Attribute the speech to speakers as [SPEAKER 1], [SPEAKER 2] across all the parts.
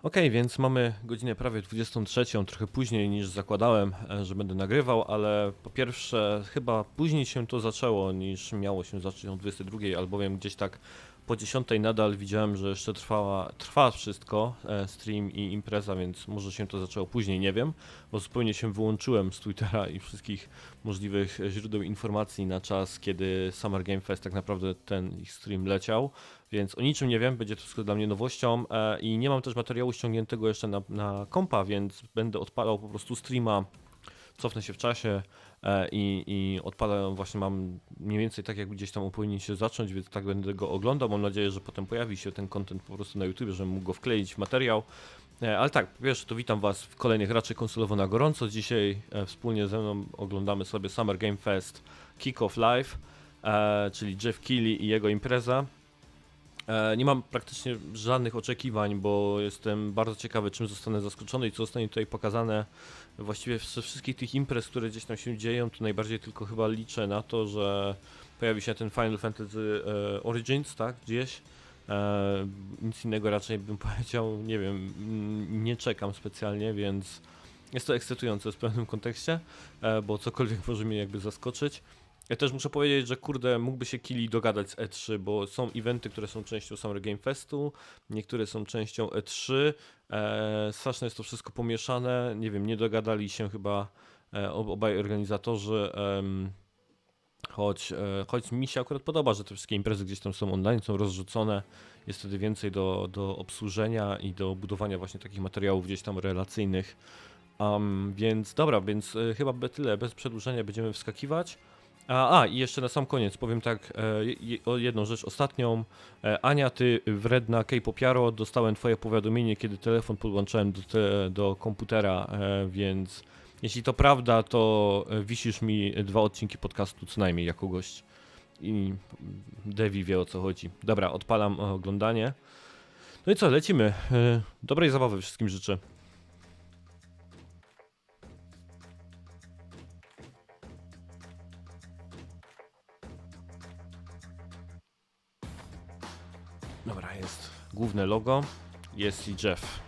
[SPEAKER 1] Okej, więc mamy godzinę prawie 23, trochę później niż zakładałem, że będę nagrywał, ale po pierwsze chyba później się to zaczęło niż miało się zacząć o 22, albowiem gdzieś tak po 10 nadal widziałem, że jeszcze trwa wszystko, stream i impreza, więc może się to zaczęło później, nie wiem, bo zupełnie się wyłączyłem z Twittera i wszystkich możliwych źródeł informacji na czas, kiedy Summer Game Fest tak naprawdę ten ich stream leciał. Więc o niczym nie wiem, będzie to wszystko dla mnie nowością i nie mam też materiału ściągniętego jeszcze na kompa, więc będę odpalał po prostu streama, cofnę się w czasie i odpalę, właśnie mam mniej więcej tak jak gdzieś tam on powinien się zacząć, więc tak będę go oglądał. Mam nadzieję, że potem pojawi się ten content po prostu na YouTube, żebym mógł go wkleić w materiał. Ale tak, po pierwsze to witam Was w kolejnych RaczejKonsolowo na gorąco. Dzisiaj wspólnie ze mną oglądamy sobie Summer Game Fest Kick-Off Live, czyli Jeff Keighley i jego impreza. Nie mam praktycznie żadnych oczekiwań, bo jestem bardzo ciekawy, czym zostanę zaskoczony i co zostanie tutaj pokazane. Właściwie ze wszystkich tych imprez, które gdzieś tam się dzieją, to najbardziej tylko chyba liczę na to, że pojawi się ten Final Fantasy Origins, tak, gdzieś. Nic innego raczej bym powiedział, nie wiem, nie czekam specjalnie, więc jest to ekscytujące w pewnym kontekście, bo cokolwiek może mnie jakby zaskoczyć. Ja też muszę powiedzieć, że kurde, mógłby się Keighley dogadać z E3, bo są eventy, które są częścią Summer Game Festu, niektóre są częścią E3. Strasznie jest to wszystko pomieszane, nie wiem, nie dogadali się chyba obaj organizatorzy, choć mi się akurat podoba, że te wszystkie imprezy gdzieś tam są online, są rozrzucone, jest wtedy więcej do obsłużenia i do budowania właśnie takich materiałów gdzieś tam relacyjnych. Więc dobra, więc chyba tyle, bez przedłużenia będziemy wskakiwać. I jeszcze na sam koniec powiem tak, o jedną rzecz ostatnią. Ania, ty wredna K-popiaro, dostałem twoje powiadomienie, kiedy telefon podłączałem do komputera, więc jeśli to prawda, to wisisz mi 2 odcinki podcastu co najmniej jako gość. I Devi wie, o co chodzi. Dobra, odpalam oglądanie. No i co, lecimy. Dobrej zabawy wszystkim życzę. Dobra, jest główne logo, jest i Jeff.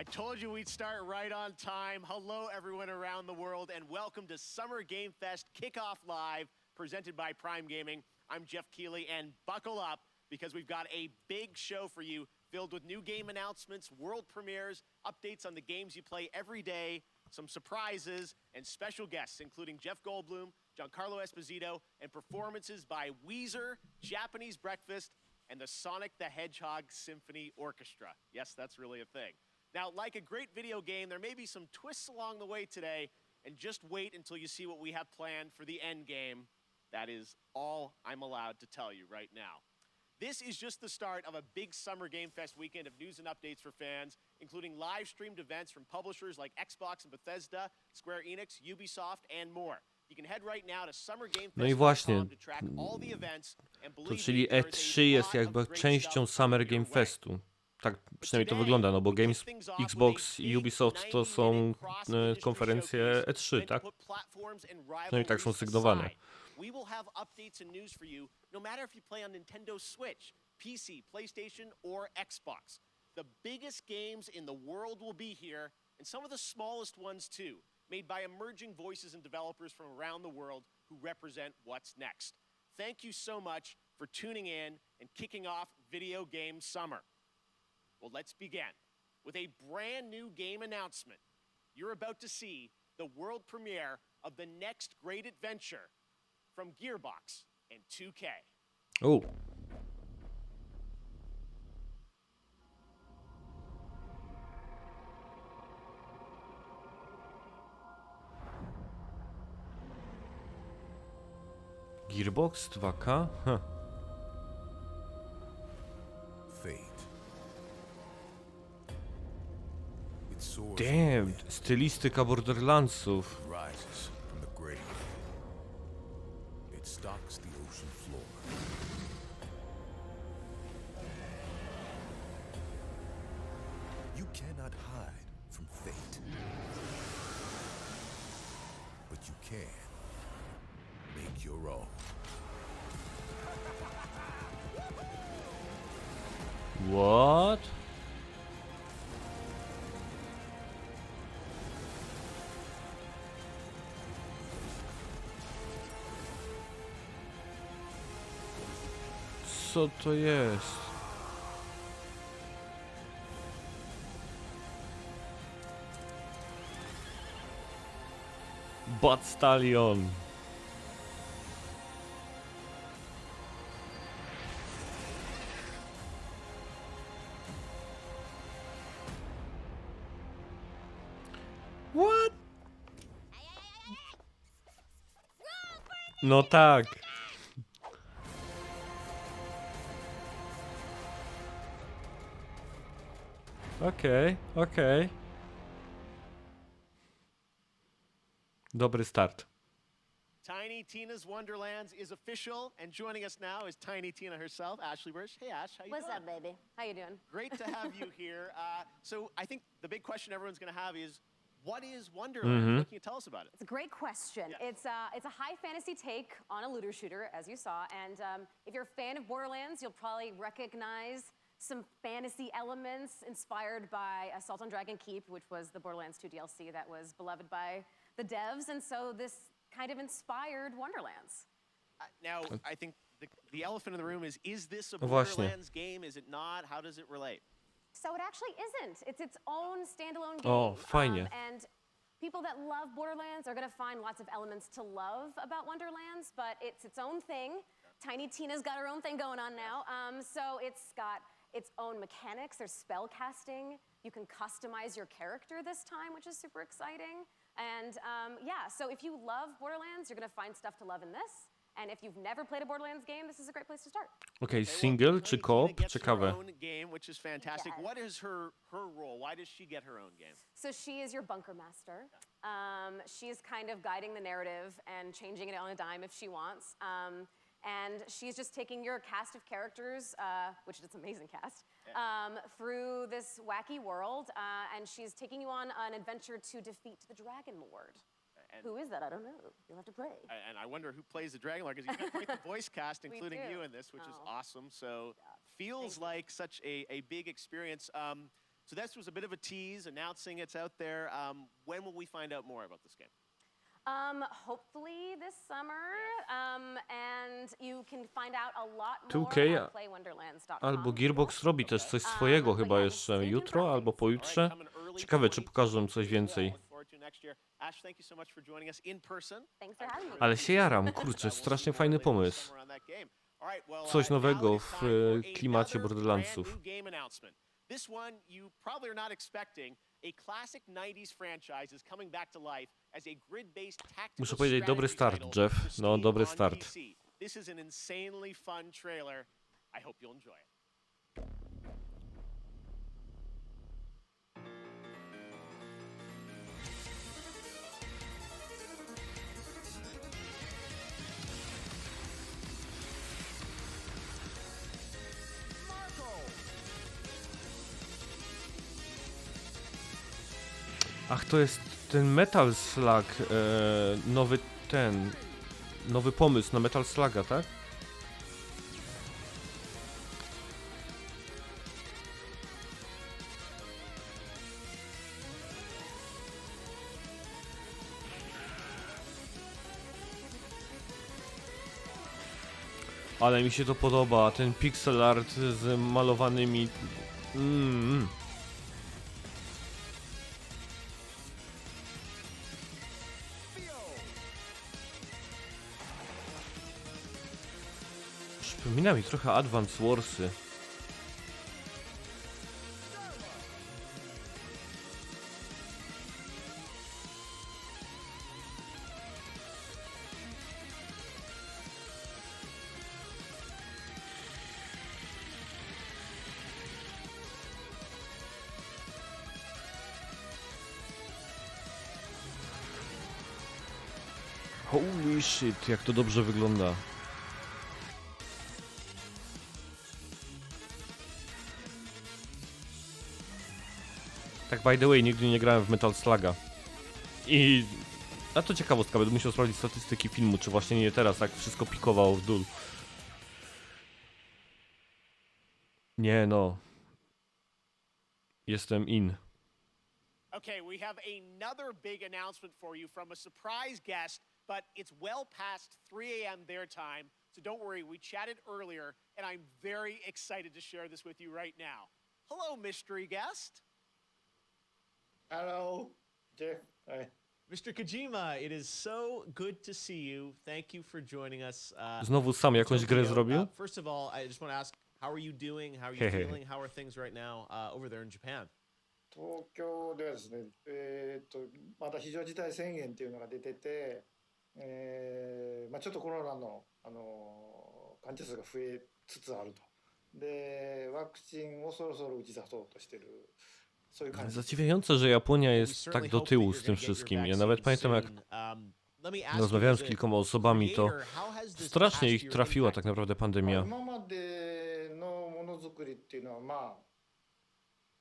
[SPEAKER 2] I told you we'd start right on time. Hello, everyone around the world, and welcome to Summer Game Fest Kickoff Live, presented by Prime Gaming. I'm Jeff Keighley, and buckle up because we've got a big show for you filled with new game announcements, world premieres, updates on the games you play every day, some surprises, and special guests, including Jeff Goldblum, Giancarlo Esposito, and performances by Weezer, Japanese Breakfast, and the Sonic the Hedgehog Symphony Orchestra. Yes, that's really a thing. Now, like a great video game, there may be some twists along the way today, and just wait until you see what we have planned for the end game. That is all I'm allowed to tell you right now. This is just the start of a big Summer Game Fest weekend of news and updates for fans, including live-streamed events from publishers like Xbox and Bethesda, Square Enix, Ubisoft, and more. You can head right now to
[SPEAKER 1] No i właśnie,
[SPEAKER 2] to track all the events and
[SPEAKER 1] to
[SPEAKER 2] believe
[SPEAKER 1] czyli
[SPEAKER 2] me, there is
[SPEAKER 1] E3
[SPEAKER 2] a
[SPEAKER 1] jest
[SPEAKER 2] lot
[SPEAKER 1] jakby
[SPEAKER 2] of great
[SPEAKER 1] częścią
[SPEAKER 2] stuff
[SPEAKER 1] Summer
[SPEAKER 2] coming
[SPEAKER 1] Game
[SPEAKER 2] your way.
[SPEAKER 1] Festu. Tak przynajmniej to wygląda, no bo Games, Xbox i Ubisoft to są konferencje E3, tak? Przynajmniej tak są sygnowane.
[SPEAKER 2] We will have updates and news for you, no matter if you play on Nintendo Switch, PC, PlayStation, or Xbox. The biggest games in the world will be here, and some of the smallest ones too, made by emerging voices and developers from around the world who represent what's next. Thank you so much for tuning in and kicking off Video Game Summer. Well, let's begin with a brand new game announcement. You're about to see the world premiere of the next great adventure from Gearbox and 2K.
[SPEAKER 1] U. Gearbox 2K? Huh. Damn, stylistyka Borderlandsów.
[SPEAKER 3] Rises from the grave. It stalks the ocean floor. You cannot hide from fate. But you can make your own.
[SPEAKER 1] What? Co to jest? Bad Stallion. What? No tak. Okej. Dobry start.
[SPEAKER 2] Tiny Tina's Wonderlands is official, and joining us now is Tiny Tina herself, Ashley Burch. Hey, Ash, how you
[SPEAKER 4] What's
[SPEAKER 2] doing?
[SPEAKER 4] up, baby? How you doing?
[SPEAKER 2] Great to have you here. So I think the big question everyone's going to have is, what is Wonderland? What can you tell us about it?
[SPEAKER 4] It's a great question.
[SPEAKER 2] Yeah.
[SPEAKER 4] It's a high fantasy take on a looter shooter, as you saw, and if you're a fan of Borderlands, you'll probably recognize some fantasy elements inspired by Assault on Dragon Keep, which was the Borderlands 2 DLC that was beloved by the devs, and so this kind of inspired Wonderlands.
[SPEAKER 2] Now, I think the elephant in the room is this a
[SPEAKER 1] Właśnie.
[SPEAKER 2] Borderlands game? Is it not? How does it relate?
[SPEAKER 4] So it actually isn't. It's its own standalone game.
[SPEAKER 1] O, fajnie.
[SPEAKER 4] And people that love Borderlands are going to find lots of elements to love about Wonderlands, but it's its own thing. Tiny Tina's got her own thing going on now. So it's got its own mechanics. There's spell casting. You can customize your character this time, which is super exciting. And yeah, so if you love Borderlands, you're going to find stuff to love in this. And if you've never played a Borderlands game, this is a great place to start.
[SPEAKER 1] Okej,
[SPEAKER 2] Well,
[SPEAKER 1] single czy
[SPEAKER 2] Tiny
[SPEAKER 1] koop?
[SPEAKER 2] Tina gets her
[SPEAKER 1] Ciekawe.
[SPEAKER 2] own game, which is fantastic.
[SPEAKER 4] Yes.
[SPEAKER 2] What is her role? Why does she get her own game?
[SPEAKER 4] So she is your bunker master. She is kind of guiding the narrative and changing it on a dime if she wants. And she's just taking your cast of characters, which is an amazing cast, through this wacky world. And she's taking you on an adventure to defeat the Dragon Lord.
[SPEAKER 2] And-
[SPEAKER 4] Who is that? I don't know. You'll have to play.
[SPEAKER 2] And I wonder who plays the Dragon Lord, because you've got quite the voice cast,
[SPEAKER 4] We
[SPEAKER 2] including
[SPEAKER 4] do.
[SPEAKER 2] you in this, which is
[SPEAKER 4] Oh.
[SPEAKER 2] awesome. So feels
[SPEAKER 4] Thank you.
[SPEAKER 2] like such a big experience. So this was a bit of a tease, announcing it's out there. When will we find out more about this game?
[SPEAKER 4] Hopefully this summer. And you can find out a lot more
[SPEAKER 1] 2K
[SPEAKER 4] on playwonderlands.com.
[SPEAKER 1] Albo Gearbox robi też coś swojego chyba jeszcze jutro albo pojutrze. Ciekawe, czy pokażą coś więcej.
[SPEAKER 2] Look forward to next year. Ash, thank you so much for joining us in person.
[SPEAKER 4] Thanks for having me.
[SPEAKER 1] Ale się jaram, kurczę, strasznie fajny pomysł. Coś nowego w klimacie Borderlandsów.
[SPEAKER 2] This one you probably are not expecting. A classic 90s franchise is coming back to life as a grid-based tactical
[SPEAKER 1] Muszę powiedzieć, dobry
[SPEAKER 2] strategy
[SPEAKER 1] start,
[SPEAKER 2] title
[SPEAKER 1] Jeff.
[SPEAKER 2] for
[SPEAKER 1] No,
[SPEAKER 2] Steam
[SPEAKER 1] dobry
[SPEAKER 2] on
[SPEAKER 1] start.
[SPEAKER 2] PC. This is an insanely fun trailer. I hope you'll enjoy it.
[SPEAKER 1] Ach, to jest ten Metal Slug, nowy pomysł na Metal Sluga, tak? Ale mi się to podoba, ten pixel art z malowanymi... Przypomina mi trochę Advance Warsy. Holy shit, jak to dobrze wygląda. Tak, by the way, nigdy nie grałem w Metal Sluga. I... A to ciekawostka, będę musiał sprawdzić statystyki filmu, czy właśnie nie teraz, tak wszystko pikowało w dół. Nie no. Jestem in.
[SPEAKER 2] Okay, we have another big announcement for you from a surprise guest but it's well past 3 a.m. their time, so don't worry, we chatted earlier, and I'm very excited to share this with you right now. Hello, mystery guest.
[SPEAKER 5] Hello, Jeff. Hi.
[SPEAKER 2] Mr. Kojima, it is so good to see you. Thank you for joining us.
[SPEAKER 1] Znowu sam jakąś grę
[SPEAKER 2] Tokyo.
[SPEAKER 1] zrobił?
[SPEAKER 2] First of all, I just want to ask, how are you doing? How are you feeling? How are things right now over there in Japan?
[SPEAKER 5] 東京ではですね、また非常事態宣言っていうのが出てて、ちょっとコロナの、患者数が増えつつあると。で、ワクチンをそろそろ打ち出そうとしてる。そういう感じです。
[SPEAKER 1] Zadziwiające, że Japonia jest tak do tyłu z tym wszystkim. Ja nawet pamiętam, jak rozmawiałem z kilkoma osobami, to strasznie ich trafiła tak naprawdę pandemia.
[SPEAKER 5] 今までのものづくりっていうのは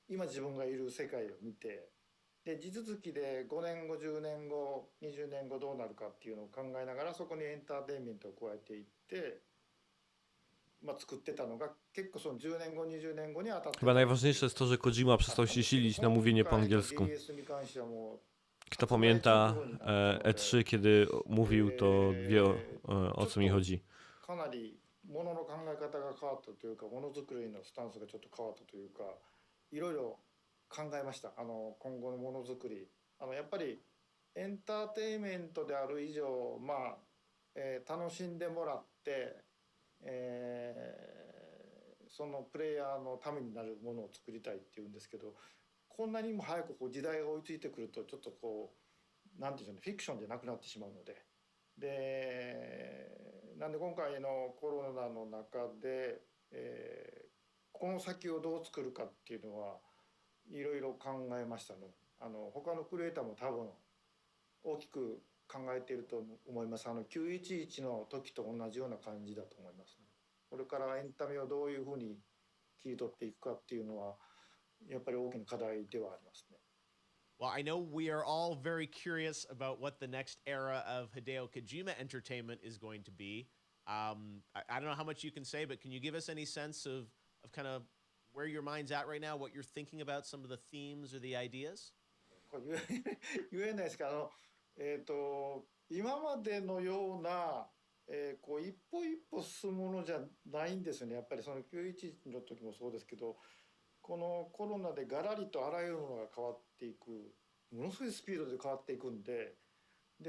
[SPEAKER 5] 今自分がいる世界を見て、で地続きで5年後10年後20年後どうなるかっていうのを考えながらそこにエンターテインメントを加えていって、作ってたのが結構その10年後20年後に当たって
[SPEAKER 1] Chyba najważniejsze jest to, że Kojima przestał się silić na mówienie po angielsku. Kto pamięta E3, kiedy mówił, to wie o co mi chodzi.
[SPEAKER 5] かなりものの考え方が変わったというか、ものづくりのスタンスがちょっと変わったというか、いろいろ考えました。今後のものづくり、やっぱりエンターテインメントである以上、楽しんでもらって、そのプレイヤーのためになるものを作りたいっていうんですけど、こんなにも早く時代が追いついてくるとちょっとなんていうんでしょうね、フィクションじゃなくなってしまうので。なんで今回のコロナの中で、この先をどう作るかっていうのはいろいろ考えましたね。他のクリエイターも多分大きく考えていると思います。911の時と同じような感じだと思いますね。これからエンタメをどういうふうに切り取っていくかっていうのはやっぱり大きな課題ではありますね。
[SPEAKER 2] Well, I know we are all very curious about what the next era of Hideo Kojima entertainment is going to be. I don't know how much you can say, but can you give us any sense of kind of where your mind's at right now, what you're thinking about, some of the themes or the ideas?
[SPEAKER 5] 言えないですけど、今までのような、一歩一歩進むものじゃないんですよね。やっぱりその911の時もそうですけど、このコロナでガラリとあらゆるものが変わっていく、ものすごいスピードで変わっていくんで、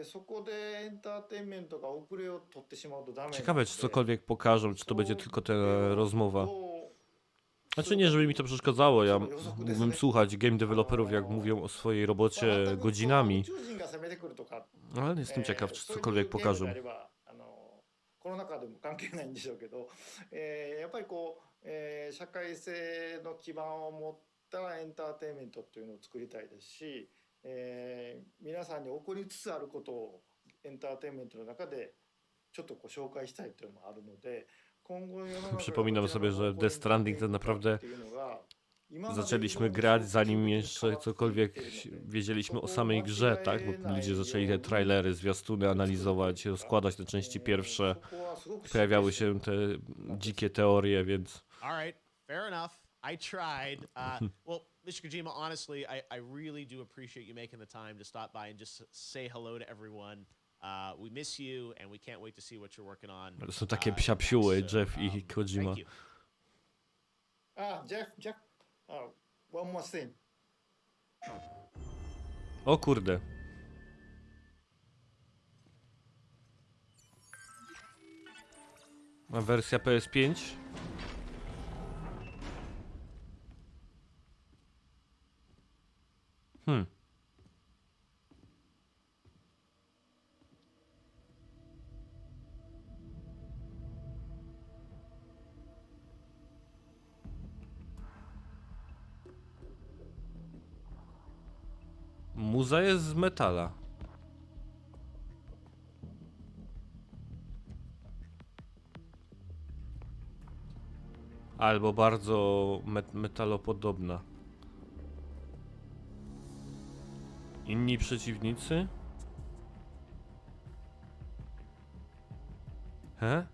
[SPEAKER 5] そこでエンターテインメントが遅れを取ってしまうとダメ。
[SPEAKER 1] Ciekawe, czy cokolwiek pokażą, czy to będzie tylko ta rozmowa. Znaczy nie, żeby mi to przeszkadzało, ja mógłbym słuchać game developerów, jak mówią o swojej robocie godzinami, ale jestem ciekaw, czy cokolwiek pokażą.
[SPEAKER 5] コロナ禍でも関係ないんでしょうけど、やっぱり社会性の基盤を持ったエンターテインメントというのを作りたいですし、皆さんに起こりつつあることをエンターテインメントの中でちょっと紹介したいというのもあるので、今後世の中
[SPEAKER 1] Przypominam sobie, że Death Stranding to naprawdę zaczęliśmy grać, zanim jeszcze cokolwiek wiedzieliśmy o samej grze, tak? Bo ludzie zaczęli te trailery, zwiastuny analizować, rozkładać te części pierwsze. Pojawiały się te dzikie teorie, więc...
[SPEAKER 2] All right, fair enough. I tried. Well, Mr. Kojima, honestly, I really do appreciate you making the time to stop by and just say hello to everyone. We miss you and we can't wait to see what you're working on.
[SPEAKER 1] To są takie psiapsiuły, Jeff i Kojima.
[SPEAKER 5] Jeff. One more thing.
[SPEAKER 1] O kurde. A wersja PS5? Muza jest z metala. Albo bardzo metalopodobna. Inni przeciwnicy? He?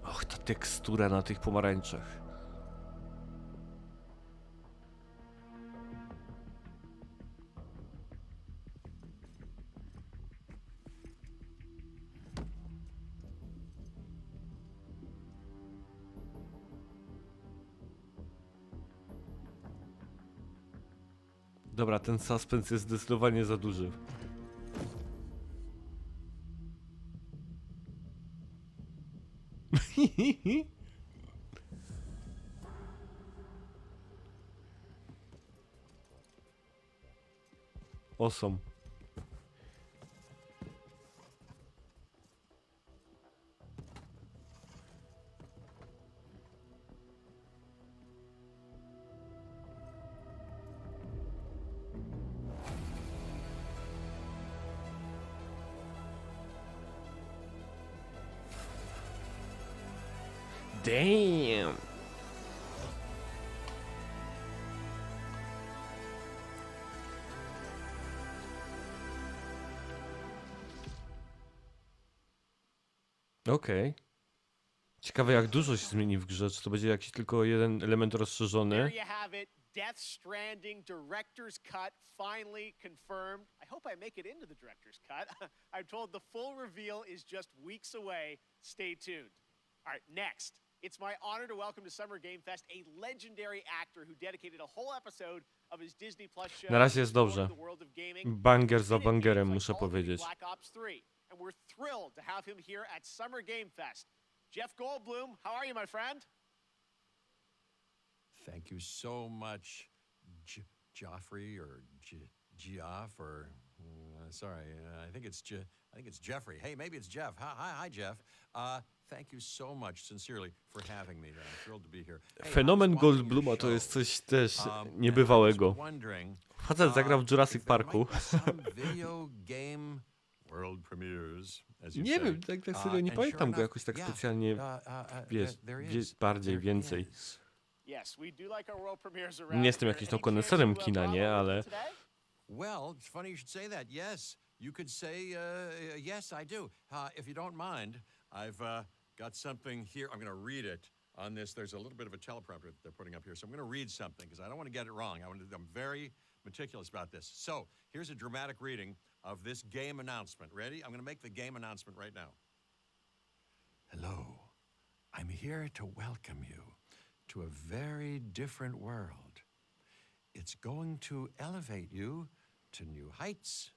[SPEAKER 1] Och, ta tekstura na tych pomarańczach. Dobra, ten suspens jest zdecydowanie za duży. Awesome. Damn. Okej. Ciekawe jak dużo się zmieni w grze, czy to będzie jakiś tylko jeden element
[SPEAKER 2] There
[SPEAKER 1] rozszerzony.
[SPEAKER 2] you have it. Death Stranding Director's Cut finally confirmed. I hope I make it into the Director's Cut. I'm told the full reveal is just weeks away. Stay tuned. All right, next. It's my honor to welcome to Summer Game Fest a legendary actor who dedicated a whole episode of his Disney Plus show
[SPEAKER 1] Na razie jest
[SPEAKER 2] to
[SPEAKER 1] dobrze.
[SPEAKER 2] the world of gaming.
[SPEAKER 1] Banger za
[SPEAKER 2] He's been in
[SPEAKER 1] bangerem,
[SPEAKER 2] games
[SPEAKER 1] muszę
[SPEAKER 2] like Call of Duty
[SPEAKER 1] powiedzieć.
[SPEAKER 2] Black Ops 3, and we're thrilled to have him here at Summer Game Fest. Jeff Goldblum, how are you, my friend?
[SPEAKER 3] Thank you so much, Joffrey or Geoff or sorry, I think it's Jeffrey. Hey, maybe it's Jeff. Hi, Jeff. Thank you so much, sincerely, for having me. I'm thrilled to be here. Hey,
[SPEAKER 1] Fenomen
[SPEAKER 3] I was watching your
[SPEAKER 1] Goldbluma to
[SPEAKER 3] show,
[SPEAKER 1] jest coś też
[SPEAKER 3] and I was
[SPEAKER 1] niebywałego.
[SPEAKER 3] wondering,
[SPEAKER 1] Facet zagrał w Jurassic
[SPEAKER 3] if there
[SPEAKER 1] Parku.
[SPEAKER 3] might be some video game world premieres, as you
[SPEAKER 1] Nie
[SPEAKER 3] say.
[SPEAKER 1] wiem, tak serio nie
[SPEAKER 3] And sure
[SPEAKER 1] pamiętam go
[SPEAKER 3] enough,
[SPEAKER 1] jakoś tak
[SPEAKER 3] yeah,
[SPEAKER 1] specjalnie, wiesz,
[SPEAKER 3] there
[SPEAKER 1] bardziej,
[SPEAKER 3] there
[SPEAKER 1] więcej.
[SPEAKER 3] is.
[SPEAKER 2] Yes, we do like our world premieres around
[SPEAKER 1] Nie jestem
[SPEAKER 2] here.
[SPEAKER 1] jakimś
[SPEAKER 2] Any
[SPEAKER 1] tam koneserem
[SPEAKER 2] chance to,
[SPEAKER 1] kina, nie,
[SPEAKER 2] follow
[SPEAKER 1] ale...
[SPEAKER 2] today?
[SPEAKER 3] Well, it's funny you should say that. Yes, you could say, yes, I do. If you don't mind, I've got something here. I'm going to read it on this. There's a little bit of a teleprompter that they're putting up here. So I'm going to read something because I don't want to get it wrong. I'm very meticulous about this. So here's a dramatic reading of this game announcement. Ready? I'm going to make the game announcement right now. Hello. I'm here to welcome you to a very different world. It's going to elevate you to new heights.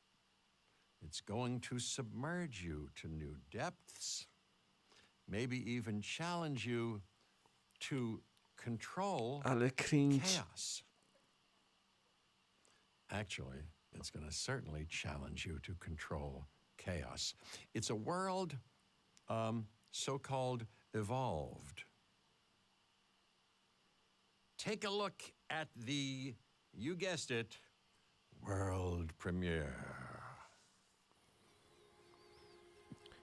[SPEAKER 3] It's going to submerge you to new depths. Maybe even challenge you to control
[SPEAKER 1] Ale cringe.
[SPEAKER 3] chaos. Actually, it's going to certainly challenge you to control chaos. It's a world so-called evolved. Take a look at the, you guessed it, world premiere.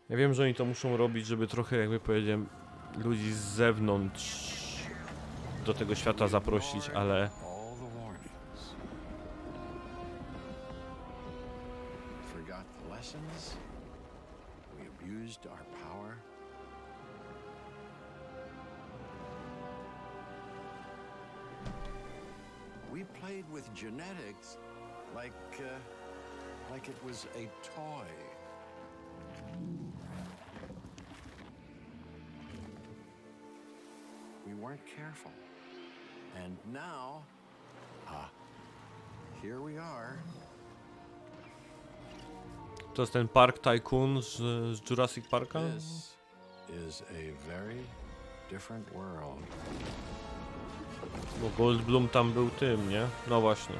[SPEAKER 1] Ja wiem, że oni to muszą robić, żeby trochę, jakby powiedziałem, ludzi z zewnątrz do tego świata zaprosić, ale...
[SPEAKER 3] All the warnings. Forgot the lessons. We abused our power. We played with genetics like it was a toy. We weren't careful. And now, here we are.
[SPEAKER 1] To jest ten Park Tycoon z Jurassic Parka?
[SPEAKER 3] This is a very different world.
[SPEAKER 1] Bo Goldblum tam był tym, nie? No właśnie.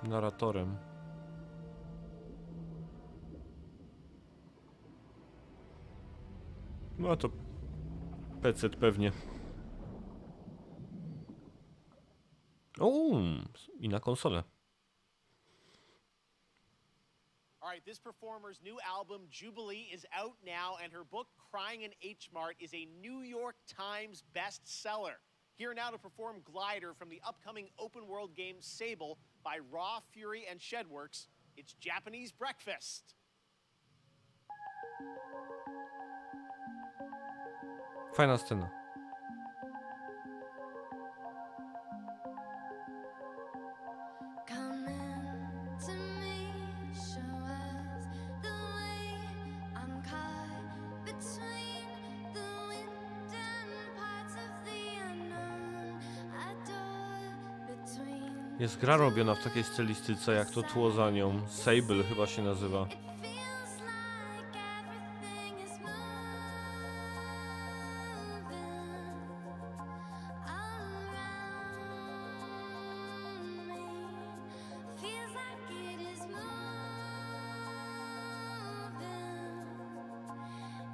[SPEAKER 1] Narratorem. No to PC pewnie. O, i na konsolę.
[SPEAKER 2] All right, this performer's new album, Jubilee, is out now, and her book, Crying in H Mart, is a New York Times bestseller. Here now to perform Glider from the upcoming open world game Sable by Raw, Fury, and Shedworks, it's Japanese Breakfast.
[SPEAKER 1] Fajna scena.
[SPEAKER 6] Come into me, show us the way. I'm caught between the wind and parts of the unknown. Adore between.
[SPEAKER 1] Jest gra robiona w takiej stylistyce, jak to tło za nią. Sable chyba się nazywa.
[SPEAKER 6] It feels like everything is moving around me. Feels like it is moving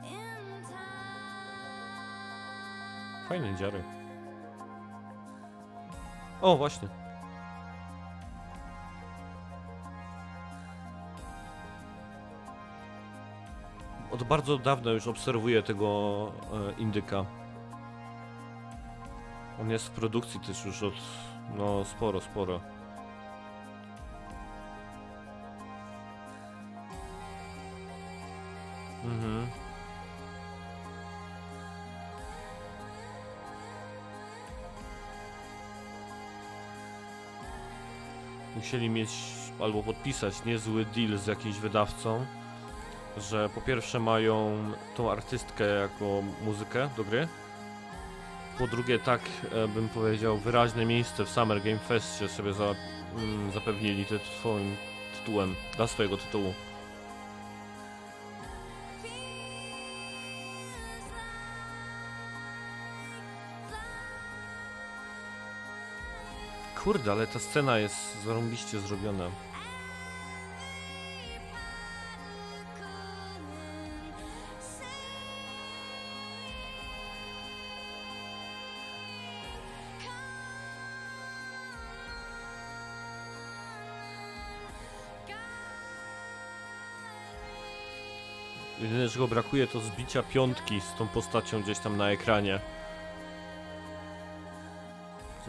[SPEAKER 6] in time.
[SPEAKER 1] Fajne dziary. O, właśnie. Od bardzo dawna już obserwuję tego indyka. On jest w produkcji też już od, no, sporo. Mhm. Musieli mieć albo podpisać niezły deal z jakimś wydawcą, że po pierwsze mają tą artystkę jako muzykę do gry, po drugie tak bym powiedział wyraźne miejsce w Summer Game Festie sobie zapewnili swoim tytułem, dla swojego tytułu. Kurde, ale ta scena jest zarąbiście zrobiona. Jedyne, czego brakuje, to zbicia piątki z tą postacią gdzieś tam na ekranie.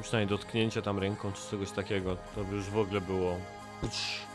[SPEAKER 1] Przynajmniej dotknięcie tam ręką czy czegoś takiego, to by już w ogóle było. Psz.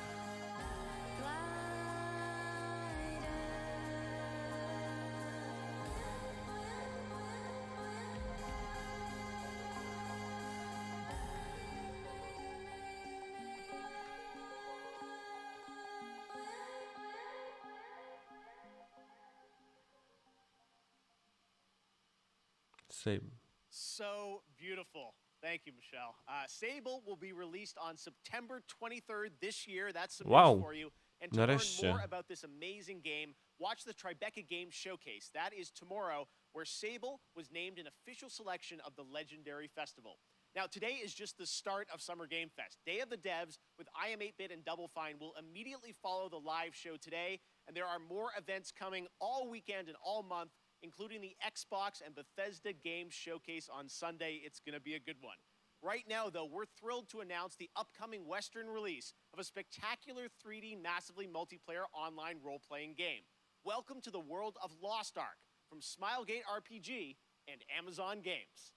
[SPEAKER 1] Same.
[SPEAKER 2] So beautiful. Thank you, Michelle. Sable will be released on September 23rd this year. That's some
[SPEAKER 1] Wow.
[SPEAKER 2] news for you. And to learn
[SPEAKER 1] Nareszcie.
[SPEAKER 2] more about this amazing game, watch the Tribeca Games Showcase. That is tomorrow, where Sable was named an official selection of the Legendary Festival. Now, today is just the start of Summer Game Fest. Day of the Devs with IM 8-Bit and Double Fine will immediately follow the live show today, and there are more events coming all weekend and all month, including the Xbox and Bethesda Games Showcase on Sunday. It's going to be a good one. Right now, though, we're thrilled to announce the upcoming Western release of a spectacular 3D, massively multiplayer online role-playing game. Welcome to the world of Lost Ark from Smilegate RPG and Amazon Games.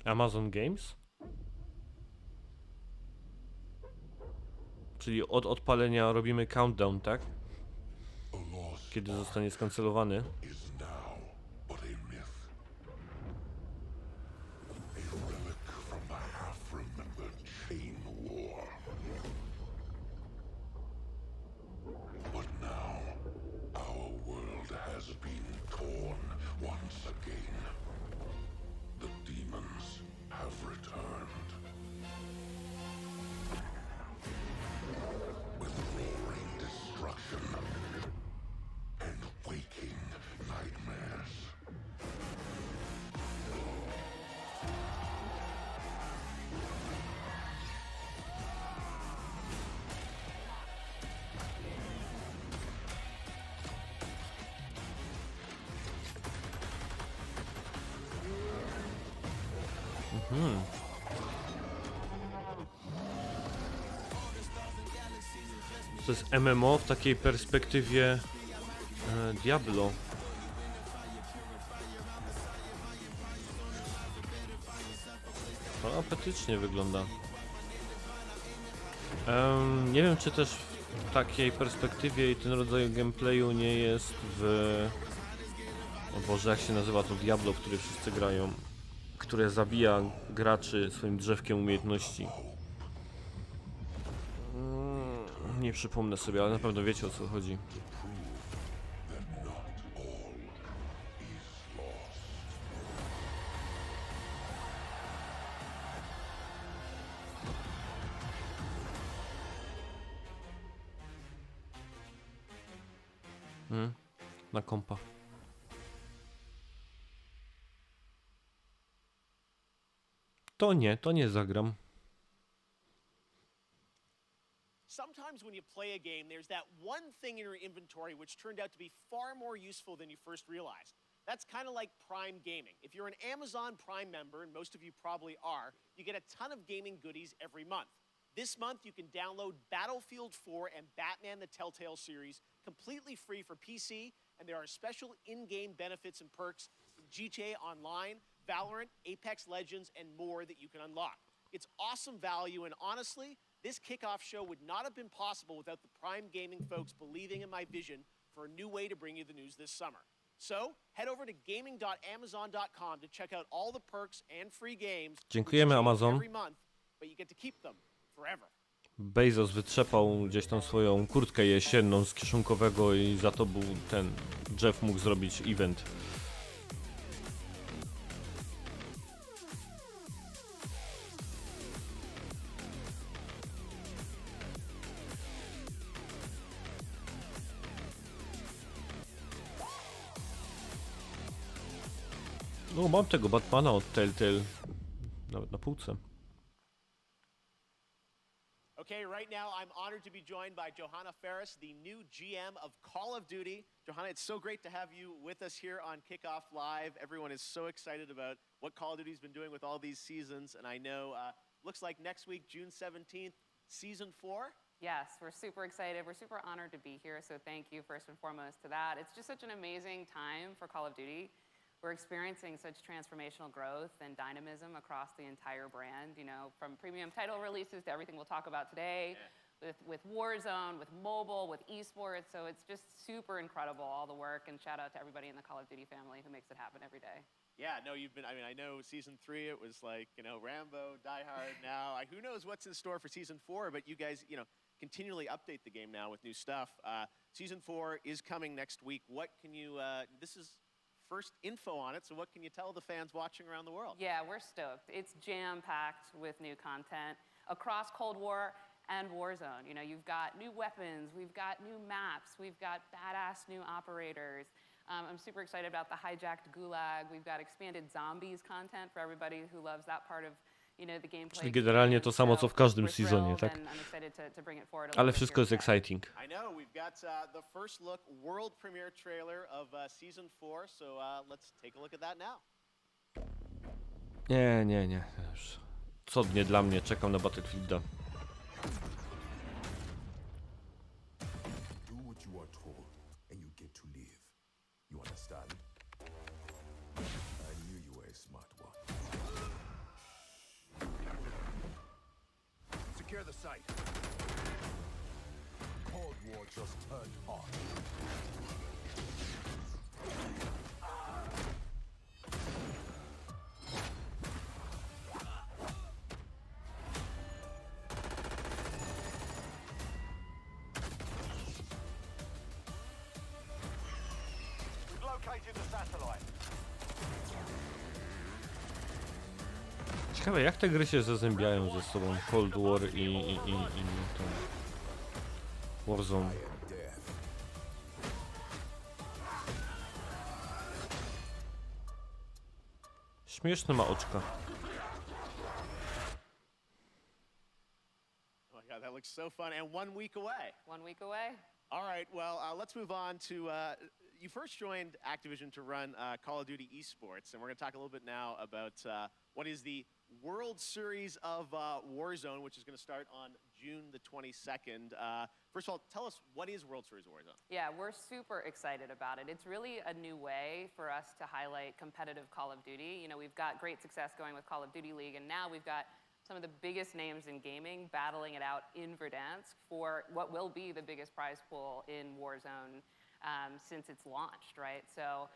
[SPEAKER 1] Amazon Games? Czyli od odpalenia robimy countdown, tak? Kiedy zostanie skancelowany.
[SPEAKER 7] Is now but a myth. A relic from the half-remembered chain war. But now, our world has been torn once again. The demons have returned. With roaring destruction and waking nightmares.
[SPEAKER 1] To jest MMO w takiej perspektywie Diablo. sympatycznie wygląda. Nie wiem, czy też w takiej perspektywie i ten rodzaj gameplayu nie jest w... O Boże, jak się nazywa to Diablo, w które wszyscy grają, które zabija graczy swoim drzewkiem umiejętności. Nie przypomnę sobie, ale na pewno wiecie, o co chodzi. Na kompa. To nie zagram.
[SPEAKER 2] Sometimes when you play a game, there's that one thing in your inventory which turned out to be far more useful than you first realized. That's kind of like Prime Gaming. If you're an Amazon Prime member, and most of you probably are, you get a ton of gaming goodies every month. This month, you can download Battlefield 4 and Batman the Telltale series completely free for PC, and there are special in-game benefits and perks in GTA Online, Valorant, Apex Legends, and more that you can unlock. It's awesome value, and honestly, this kickoff show would not have been possible without the Prime Gaming folks believing in my vision for a new way to bring you the news this summer. So, head over to gaming.amazon.com to check out all the perks and free games.
[SPEAKER 1] Dziękujemy, Amazon.
[SPEAKER 2] Every month, but you get to keep them forever.
[SPEAKER 1] Bezos wytrzepał gdzieś tam swoją kurtkę jesienną z kieszonkowego i za to był ten... Jeff mógł zrobić event. No, mam tego Batmana od Telltale. Nawet na półce.
[SPEAKER 2] Okay, right now I'm honored to be joined by Johanna Ferris, the new GM of Call of Duty. Johanna, it's so great to have you with us here on Kickoff Live. Everyone is so excited about what Call of Duty's been doing with all these seasons, and I know looks like next week, June 17th, Season 4.
[SPEAKER 8] Yes, we're super excited. We're super honored to be here, so thank you first and foremost to that. It's just such an amazing time for Call of Duty. We're experiencing such transformational growth and dynamism across the entire brand, you know, from premium title releases to everything we'll talk about today, with Warzone, with mobile, with esports. So it's just super incredible, all the work, and shout out to everybody in the Call of Duty family who makes it happen every day.
[SPEAKER 2] Yeah, no, you've been, I mean, I know Season 3, it was like, you know, Rambo, Die Hard now. Who knows what's in store for Season 4, but you guys, you know, continually update the game now with new stuff. Season 4 is coming next week. What can you, this is first info on it, so what can you tell the fans watching around the world?
[SPEAKER 8] Yeah, we're stoked. It's jam-packed with new content across Cold War and Warzone. You know, you've got new weapons, we've got new maps, we've got badass new operators. I'm super excited about the hijacked gulag. We've got expanded zombies content for everybody who loves that part of, you know, the gameplay.
[SPEAKER 1] Czyli generalnie to samo co w każdym sezonie, tak? Ale wszystko jest exciting.
[SPEAKER 2] I know, we've got the first look world premiere trailer of Season 4, so let's take a look at that now.
[SPEAKER 1] Nie. Już co dnie dla mnie, czekam na Battlefielda.
[SPEAKER 7] Do what you are told, and you get to live. You understand? I knew you were a smart one. Secure the site. Cold War just turned hot.
[SPEAKER 2] We've located the satellite.
[SPEAKER 1] Ciekawe, jak te gry się zazębiają ze sobą, Cold War i to Warzone. Śmieszne ma oczka.
[SPEAKER 2] Oh my God, that looks so fun, and 1 week away.
[SPEAKER 8] 1 week away.
[SPEAKER 2] All right, well, let's move on to, you first joined Activision to run Call of Duty esports, and we're going to talk a little bit now about what is the World Series of Warzone, which is going to start on June the 22nd. First of all, tell us, what is World Series of Warzone?
[SPEAKER 8] Yeah, we're super excited about it. It's really a new way for us to highlight competitive Call of Duty. You know, we've got great success going with Call of Duty League, and now we've got some of the biggest names in gaming battling it out in Verdansk for what will be the biggest prize pool in Warzone since it's launched, right? So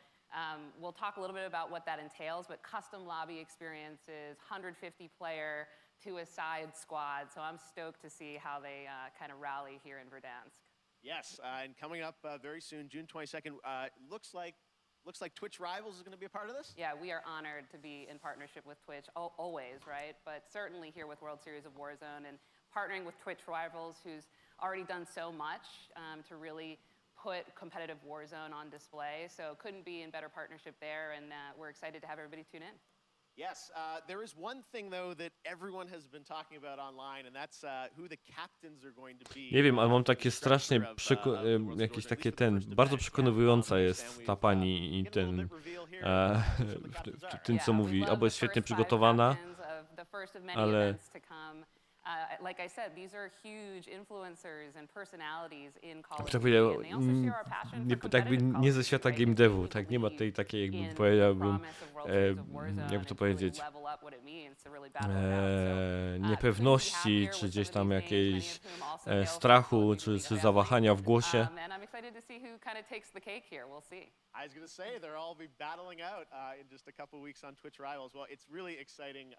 [SPEAKER 8] we'll talk a little bit about what that entails, but custom lobby experiences, 150-player two-a-side squad. So I'm stoked to see how they kind of rally here in Verdansk.
[SPEAKER 2] Yes, and coming up very soon, June 22nd, looks like Twitch Rivals is going to be a part of this?
[SPEAKER 8] Yeah, we are honored to be in partnership with Twitch, always, right? But certainly here with World Series of Warzone and partnering with Twitch Rivals, who's already done so much to really put competitive Warzone on display. So couldn't be in better partnership there, and we're excited to have everybody tune in.
[SPEAKER 2] Yes, there is one thing though that everyone has been talking about online, and that's who the captains are going to be.
[SPEAKER 1] Nie wiem, ale mam takie strasznie jakieś takie bardzo przekonywująca jest ta pani i ten w tym co mówi, albo jest świetnie przygotowana, ale
[SPEAKER 8] like I said, these are huge influencers and personalities in Call of
[SPEAKER 1] tak
[SPEAKER 8] Duty,
[SPEAKER 1] powiedział,
[SPEAKER 8] and they also share our passion for
[SPEAKER 1] jakby
[SPEAKER 8] competitive
[SPEAKER 1] nie
[SPEAKER 8] Call
[SPEAKER 1] ze
[SPEAKER 8] of
[SPEAKER 1] świata
[SPEAKER 8] Duty,
[SPEAKER 1] game
[SPEAKER 8] right?
[SPEAKER 1] devu, tak, nie ma tej takiej, jakby powiedziałbym, jakby to powiedzieć, niepewności, czy gdzieś tam jakiejś strachu, czy zawahania w głosie.
[SPEAKER 2] I was going to say they'll all be battling out in just a couple weeks on Twitch Rivals. Well, it's really exciting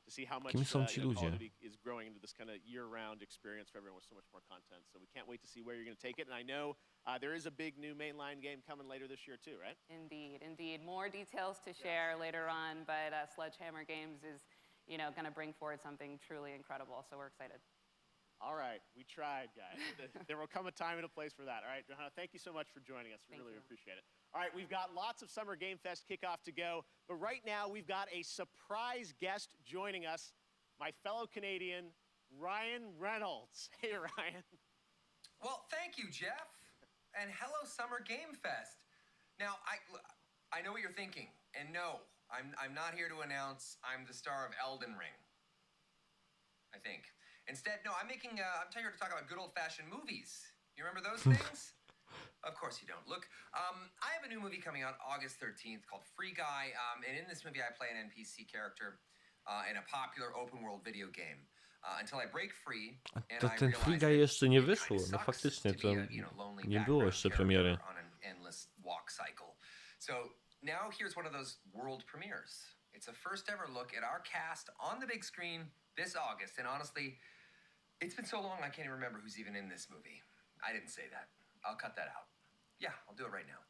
[SPEAKER 2] to see how much
[SPEAKER 1] Kim są ci
[SPEAKER 2] Call
[SPEAKER 1] ludzie?
[SPEAKER 2] of Duty is growing into this kind of year-round experience for everyone with so much more content. So we can't wait to see where you're going to take it. And I know there is a big new mainline game coming later this year too, right?
[SPEAKER 8] Indeed, indeed. More details to share later on, but Sledgehammer Games is, going to bring forward something truly incredible. So we're excited.
[SPEAKER 2] All right, we tried, guys. There will come a time and a place for that. All right, Johanna, thank you so much for joining us. We really appreciate it. All right, we've got lots of Summer Game Fest kickoff to go, but right now we've got a surprise guest joining us, my fellow Canadian, Ryan Reynolds. Hey, Ryan.
[SPEAKER 9] Well, thank you, Jeff, and hello, Summer Game Fest. Now, I know what you're thinking, and no, I'm not here to announce I'm the star of Elden Ring. I think. Instead, no, I'm here to talk about good old-fashioned movies. You remember those things? Of course you don't. Look, I have a new movie coming out August 13th called Free Guy, and in this movie I play an NPC character in a popular open-world video game. Until I break free, and
[SPEAKER 1] To
[SPEAKER 9] I
[SPEAKER 1] ten
[SPEAKER 9] realize
[SPEAKER 1] Free Guy
[SPEAKER 9] that
[SPEAKER 1] jeszcze nie
[SPEAKER 9] it
[SPEAKER 1] wyszło,
[SPEAKER 9] kinda
[SPEAKER 1] no
[SPEAKER 9] sucks
[SPEAKER 1] faktycznie,
[SPEAKER 9] to
[SPEAKER 1] to
[SPEAKER 9] be a, lonely
[SPEAKER 1] nie było
[SPEAKER 9] background
[SPEAKER 1] jeszcze
[SPEAKER 9] character
[SPEAKER 1] premiery.
[SPEAKER 9] on an endless walk cycle. So now here's one of those world premieres. It's a first ever look at our cast on the big screen this August, and honestly, it's been so long I can't even remember who's even in this movie. I didn't say that. I'll cut that out. Yeah, I'll do it right now.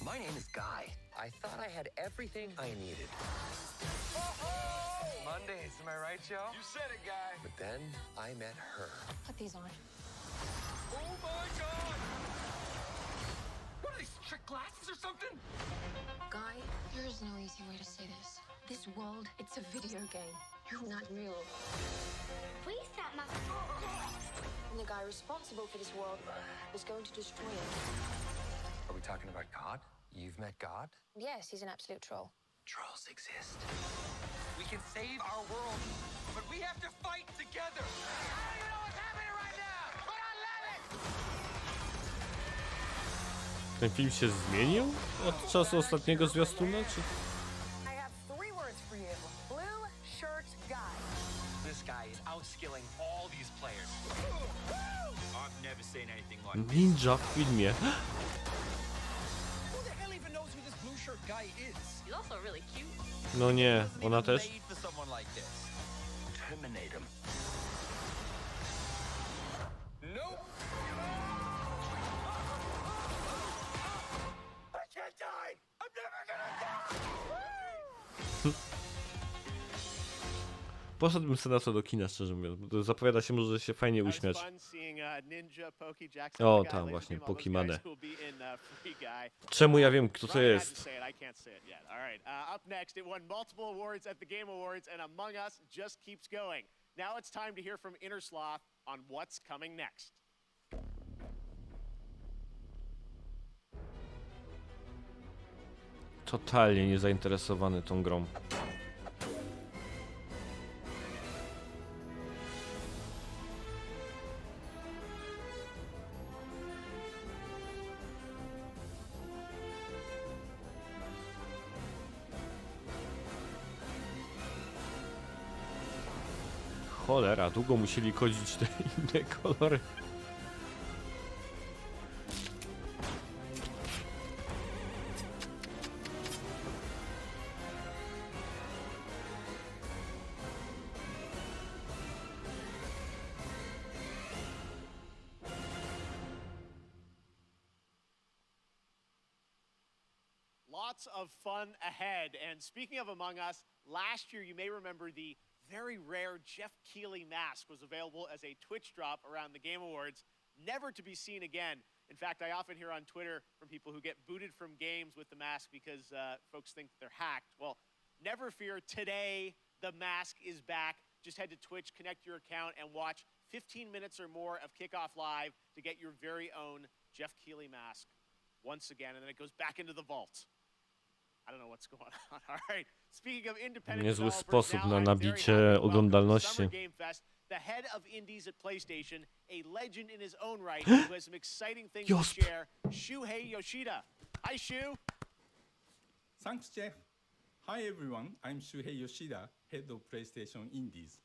[SPEAKER 10] My name is Guy. I thought I had everything I needed.
[SPEAKER 9] Mondays, am I right, Joe? You said it, Guy.
[SPEAKER 10] But then I met her.
[SPEAKER 6] Put these on.
[SPEAKER 9] Oh my God! What are these, trick glasses or something?
[SPEAKER 6] Guy, there is no easy way to say this. This world, it's a video game. You're not real.
[SPEAKER 11] Reset my...
[SPEAKER 6] And the guy responsible for this world was going to destroy it.
[SPEAKER 10] Are we talking about God? You've met God?
[SPEAKER 6] Yes, he's an absolute troll.
[SPEAKER 10] Trolls exist.
[SPEAKER 9] We can save our world, but we have to fight together. I don't even know what's happening right now, but I love it!
[SPEAKER 1] Ten film się zmienił od czasu ostatniego zwiastuna, czy...
[SPEAKER 12] I have 3 words for you. Blue shirt guy.
[SPEAKER 10] This guy is outskilling all these players. I've never seen anything like this.
[SPEAKER 1] Ninja w filmie.
[SPEAKER 9] Who the hell even knows who this blue shirt guy is?
[SPEAKER 12] He's also really cute.
[SPEAKER 1] No nie, ona też?
[SPEAKER 10] Made for someone like this. Terminate him.
[SPEAKER 9] Nope. I can't die. I'm never gonna die.
[SPEAKER 1] Poszedłbym sobie na to do kina, szczerze mówiąc, bo to zapowiada się, może się fajnie uśmiać. O, tam właśnie, Pokimane. Czemu ja wiem, kto to jest?
[SPEAKER 2] Up next, it won multiple awards at the Game Awards, and Among Us just keeps going. Now it's time to hear from Innersloth on what's coming next.
[SPEAKER 1] Totalnie niezainteresowany tą grą. Cholera, długo musieli kodzić te inne kolory.
[SPEAKER 2] Lots of fun ahead. And speaking of Among Us, last year you may remember the very rare Jeff Keighley mask was available as a Twitch drop around the Game Awards, never to be seen again. In fact, I often hear on Twitter from people who get booted from games with the mask because folks think they're hacked. Well, never fear, today the mask is back. Just head to Twitch, connect your account, and watch 15 minutes or more of Kickoff Live to get your very own Jeff Keighley mask once again, and then it goes back into the vault. I don't know what's going on. All right. Speaking of independent
[SPEAKER 1] Niezły
[SPEAKER 2] developers,
[SPEAKER 1] sposób
[SPEAKER 2] now
[SPEAKER 1] na
[SPEAKER 2] I'm very
[SPEAKER 1] nabicie
[SPEAKER 2] happy to welcome
[SPEAKER 1] oglądalności.
[SPEAKER 2] Summer Game Fest, the head of indies at PlayStation, a legend in his own right, who has some exciting things to share, Shuhei Yoshida. Hi, Shu.
[SPEAKER 13] Thanks, Jeff. Hi, everyone. I'm Shuhei Yoshida, head of PlayStation Indies.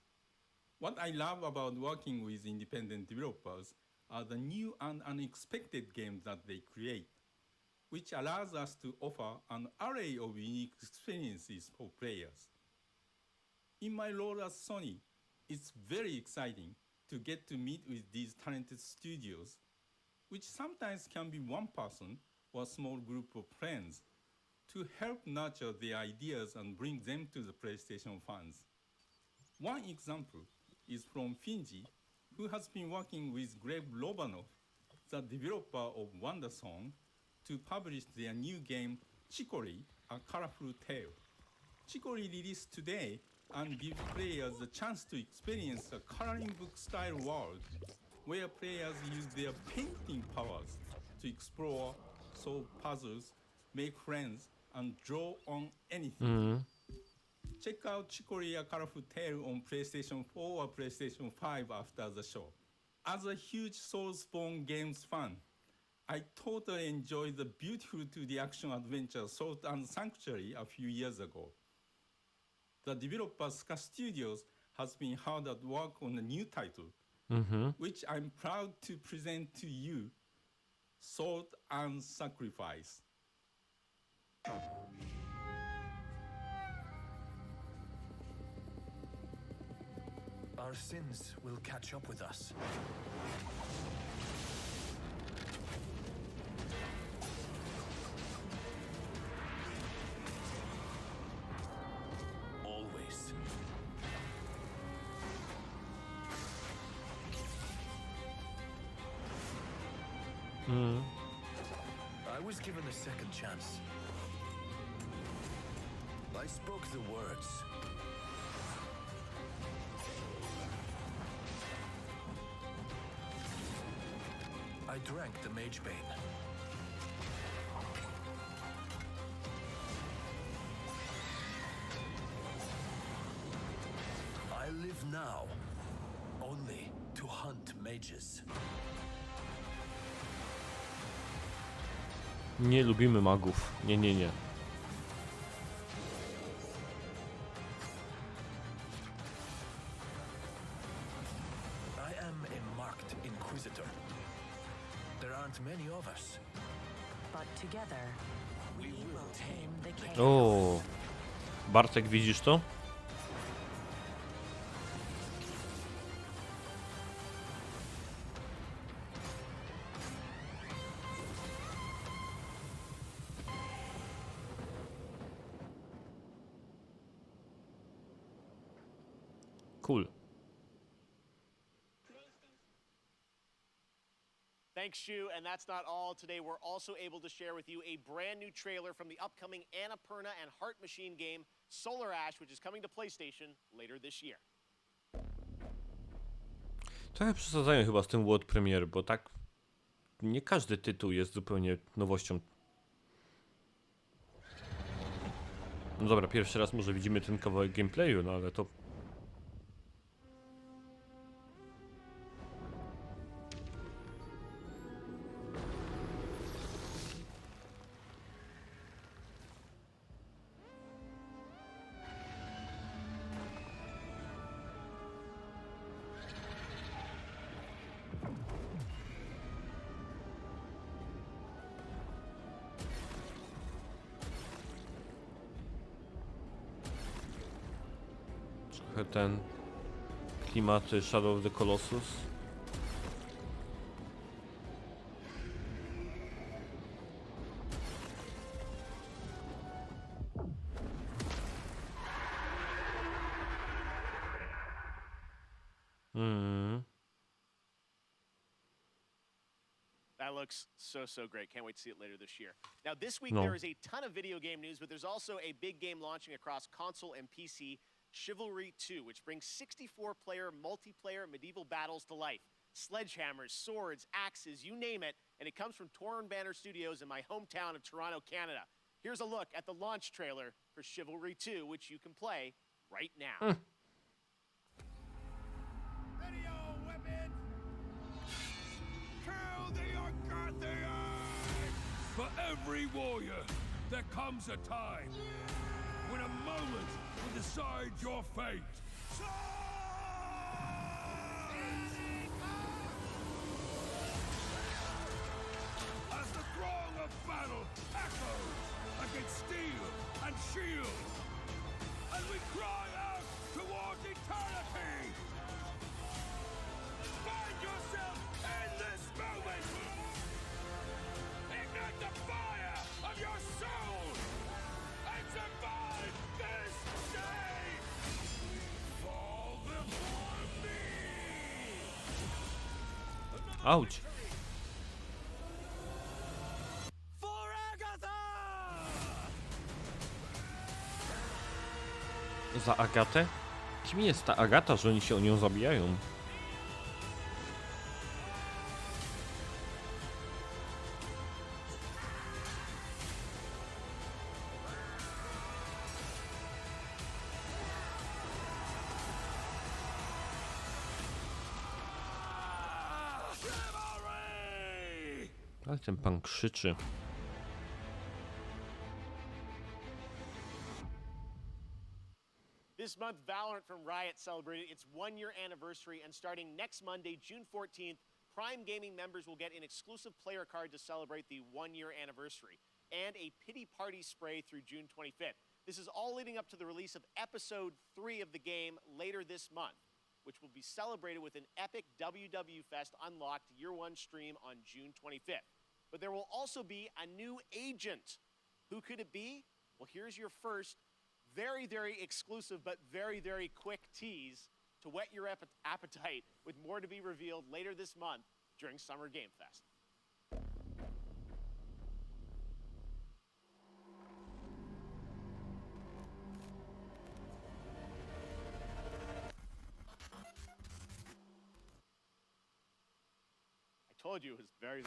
[SPEAKER 13] What I love about working with independent developers are the new and unexpected games that they create, which allows us to offer an array of unique experiences for players. In my role at Sony, it's very exciting to get to meet with these talented studios, which sometimes can be one person or a small group of friends, to help nurture their ideas and bring them to the PlayStation fans. One example is from Finji, who has been working with Greg Lobanov, the developer of WonderSong, to publish their new game, Chicory, A Colorful Tale. Chicory released today and gives players the chance to experience a coloring book-style world where players use their painting powers to explore, solve puzzles, make friends, and draw on anything. Check out Chicory, A Colorful Tale on PlayStation 4 or PlayStation 5 after the show. As a huge Soulspawn games fan, I totally enjoyed the beautiful 2D action adventure Salt and Sanctuary a few years ago. The developer Ska Studios has been hard at work on a new title, which I'm proud to present to you, Salt and Sacrifice.
[SPEAKER 10] Our sins will catch up with us. Always. I was given a second chance. I spoke the words. I drank the Mage Bane. I live now only to hunt mages.
[SPEAKER 1] Nie lubimy magów. Nie, nie, nie.
[SPEAKER 10] I am a marked inquisitor. There aren't many of us.
[SPEAKER 14] But together, we will tame the chaos.
[SPEAKER 1] O, Bartek, widzisz to? Cool.
[SPEAKER 2] Thanks, Shu. And that's not all. Today, we're also able to share with you a brand new trailer from the upcoming Annapurna and Heart Machine game, Solar Ash, which is coming to PlayStation later this year.
[SPEAKER 1] Trochę przesadzają chyba z tym World Premiere, bo tak nie każdy tytuł jest zupełnie nowością. No dobra, pierwszy raz może widzimy ten kawałek gameplayu, no ale to... trochę ten klimaty Shadow of the Colossus.
[SPEAKER 2] That looks so great. Can't wait to see it later this year. Now, this week
[SPEAKER 1] No.
[SPEAKER 2] there is a ton of video game news, but there's also a big game launching across console and PC, Chivalry 2, which brings 64-player multiplayer medieval battles to life. Sledgehammers, swords, axes, you name it, and it comes from Torn Banner Studios in my hometown of Toronto, Canada. Here's a look at the launch trailer for Chivalry 2, which you can play right now.
[SPEAKER 15] For every warrior, there comes a time when a moment will decide your fate. As the throng of battle echoes against steel and shield, and we cry out towards eternity, find yourself in this moment. Ignite the fire of your soul and survive this day. Fall before me.
[SPEAKER 1] Auć.
[SPEAKER 15] For Agatha!
[SPEAKER 1] Za Agatę? Kim jest ta Agata, że oni się o nią zabijają? Ale ten pan krzyczy.
[SPEAKER 2] This month, Valorant from Riot celebrated its one-year anniversary, and starting next Monday, June 14th, Prime Gaming members will get an exclusive player card to celebrate the one-year anniversary, and a pity party spray through June 25th. This is all leading up to the release of Episode 3 of the game later this month, which will be celebrated with an epic WW Fest Unlocked Year 1 stream on June 25th. But there will also be a new agent. Who could it be? Well, here's your first very exclusive but very quick tease to whet your appetite, with more to be revealed later this month during Summer Game Fest. Told you it was very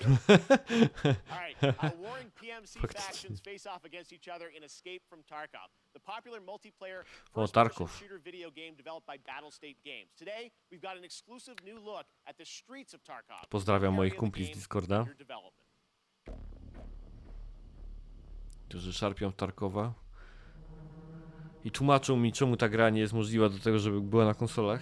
[SPEAKER 2] All right, warring PMC factions face off against each other in Escape from Tarkov, the popular multiplayer first-person shooter video game developed by Battlestate Games. Today, we've got an exclusive new look at the streets of Tarkov.
[SPEAKER 1] Pozdrawiam moich kumpli z Discorda, którzy szarpią w Tarkowa i tłumaczą mi, czemu ta gra nie jest możliwa do tego, żeby była na konsolach.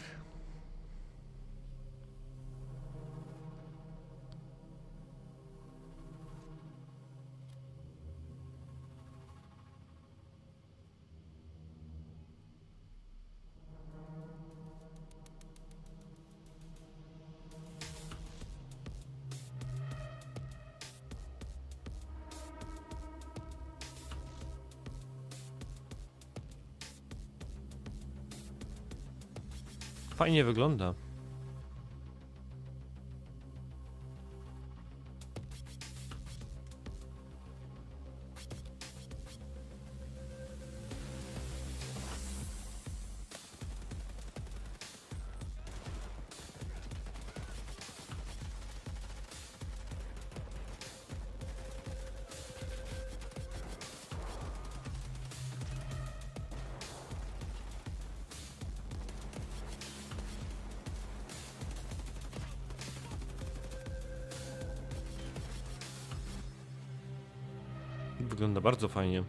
[SPEAKER 1] Fajnie wygląda. Wygląda bardzo fajnie.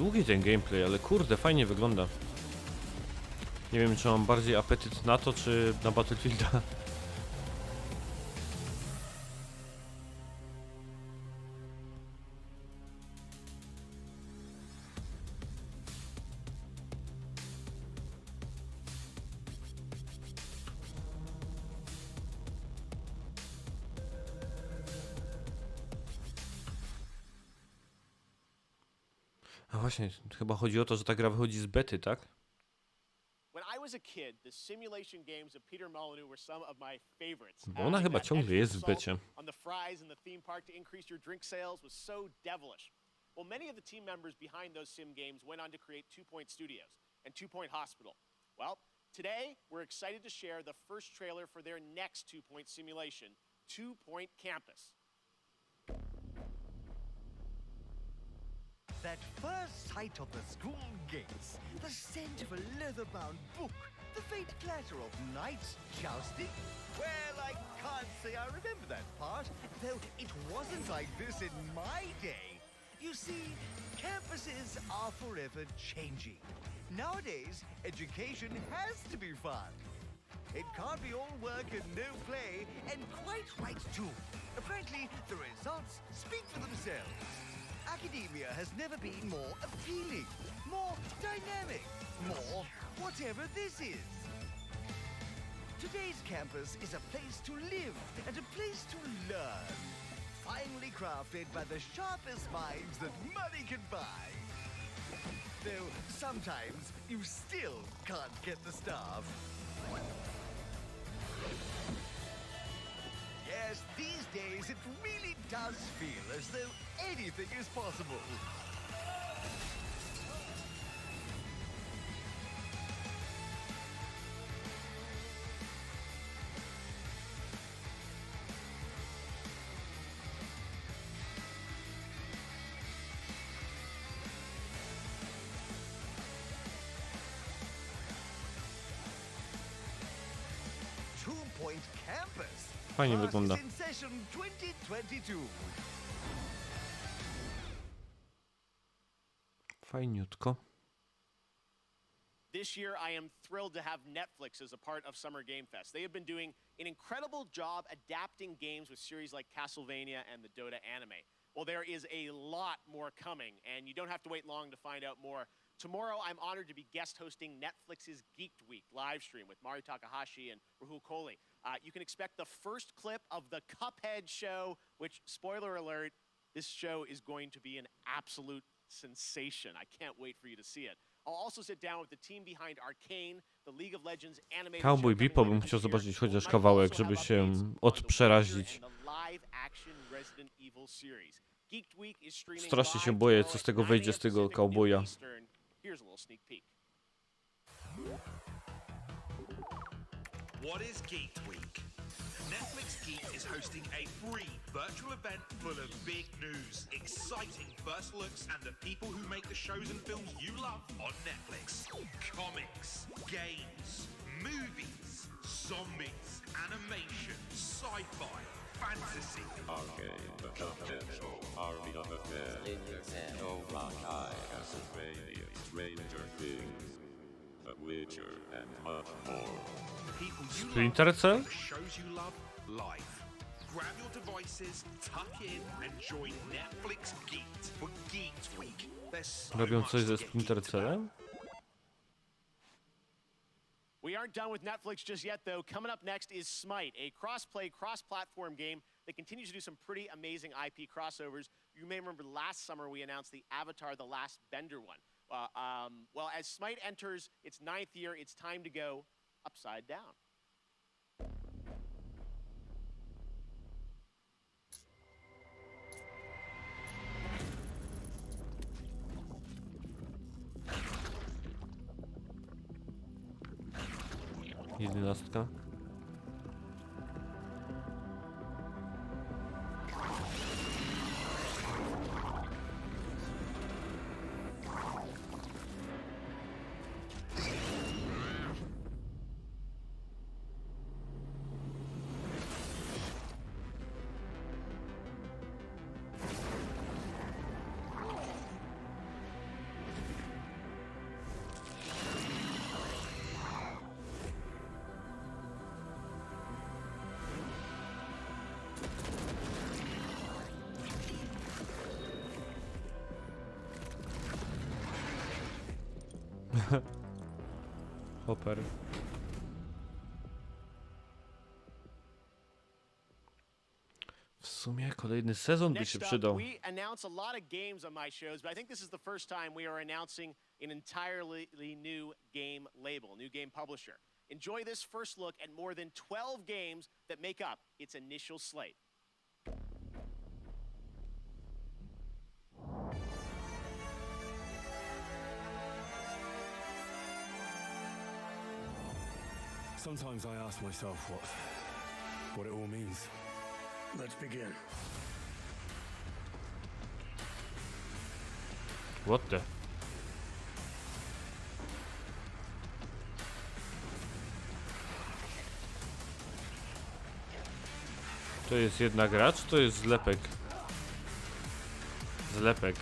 [SPEAKER 1] Długi ten gameplay, ale kurde, fajnie wygląda. Nie wiem, czy mam bardziej apetyt na to, czy na Battlefielda. A właśnie, chyba chodzi o to, że ta gra wychodzi z bety, tak?
[SPEAKER 2] When I was a kid, the simulation games of Peter Molyneux were some of my favorites.
[SPEAKER 1] Bo ona chyba ciągle jest w becie.
[SPEAKER 2] On the fries in the theme park to increase your drink sales was so devilish. Well, many of the team members behind those sim games went on to create 2 Point Studios and 2 Point Hospital. Well, today we're excited to share the first trailer for their next 2 Point simulation, 2 Point Campus.
[SPEAKER 16] That first sight of the school gates, the scent of a leather-bound book, the faint clatter of knights jousting. Well, I can't say I remember that part, though it wasn't like this in my day. You see, campuses are forever changing. Nowadays, education has to be fun. It can't be all work and no play, and quite right too. Frankly, the results speak for themselves. Academia has never been more appealing, more dynamic, more whatever this is. Today's campus is a place to live and a place to learn. Finely crafted by the sharpest minds that money can buy. Though sometimes you still can't get the staff. Yes, these days it really does feel as though anything is possible. Point Campus.
[SPEAKER 1] Fajnie wygląda.
[SPEAKER 16] In session 2022.
[SPEAKER 1] Fajniutko.
[SPEAKER 2] This year, I am thrilled to have Netflix as a part of Summer Game Fest. They have been doing an incredible job adapting games with series like Castlevania and the Dota anime. Well, there is a lot more coming, and you don't have to wait long to find out more. Tomorrow, I'm honored to be guest hosting Netflix's Geeked Week live stream with Mari Takahashi and Rahul Kohli. You can expect the first clip of the Cuphead show, which, spoiler alert, this show is going to be an absolute sensation. I can't wait for you to see it. I'll also sit down with the team behind Arcane, the League of Legends animated
[SPEAKER 1] Cowboy Bebop bym chciał zobaczyć chociaż kawałek, żeby się odprzerazić. Strasznie się boję, co z tego wyjdzie, z tego cowboya.
[SPEAKER 2] Here's a little sneak peek.
[SPEAKER 17] What is Geeked Week? Netflix Geeked is hosting a free virtual event full of big news, exciting first looks, and the people who make the shows and films you love on Netflix. Comics, games, movies, zombies, animation, sci-fi, fantasy.
[SPEAKER 18] Arcade, the confidential army of affairs. No Rock Eye, Stranger Things, The Witcher, and much more.
[SPEAKER 17] People you
[SPEAKER 1] Splinter
[SPEAKER 17] love,
[SPEAKER 1] Cell?
[SPEAKER 17] the shows you love, live. Grab your devices, tuck in, and join Netflix Geeked for Geeked Week. There's so
[SPEAKER 1] Robią
[SPEAKER 17] much
[SPEAKER 1] coś
[SPEAKER 17] to
[SPEAKER 1] ze
[SPEAKER 17] get
[SPEAKER 1] Splinter
[SPEAKER 17] geeked about.
[SPEAKER 1] Cellem?
[SPEAKER 2] We aren't done with Netflix just yet, though. Coming up next is Smite, a cross-play, cross-platform game that continues to do some pretty amazing IP crossovers. You may remember last summer we announced the Avatar: The Last Bender one. Well, as Smite enters its 9th year, it's time to go upside down.
[SPEAKER 1] Jedenastka. Hopper. W sumie kolejny sezon by się
[SPEAKER 2] Next up,
[SPEAKER 1] przydał.
[SPEAKER 2] we announce a lot of games on my shows, but I think this is the first time we are announcing an entirely new game label, new game publisher. Enjoy this first look at more than 12 games that make up its initial slate.
[SPEAKER 10] Sometimes I ask myself what it all means. Let's begin.
[SPEAKER 1] What the? To jest jedna gra, czy to jest zlepek? Zlepek.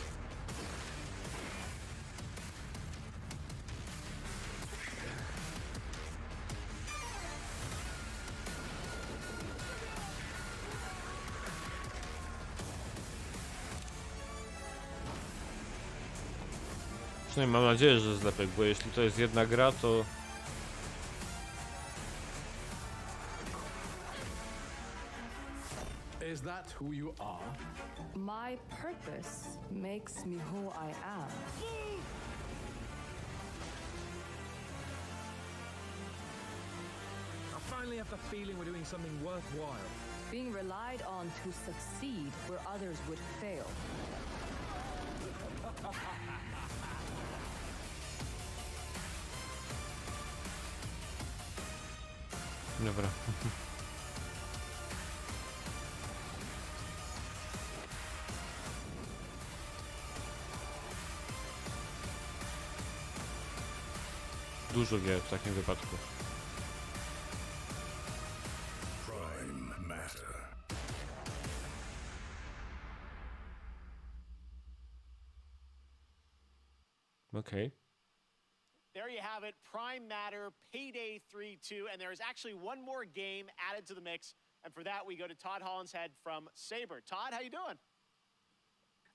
[SPEAKER 1] Przynajmniej mam nadzieję, że zlepek, bo jeśli to jest jedna gra, to...
[SPEAKER 10] Is that who you are?
[SPEAKER 19] My purpose makes me who I am.
[SPEAKER 10] I finally have the feeling we're doing something worthwhile.
[SPEAKER 19] Being relied on to succeed where others would fail.
[SPEAKER 1] Dobra. Dużo gier w takim wypadku.
[SPEAKER 7] Prime matter.
[SPEAKER 1] Okej.
[SPEAKER 2] There you have it, Prime Matter, Payday 3-2, and there is actually one more game added to the mix, and for that we go to Todd Hollinshead from Saber. Todd, how you doing?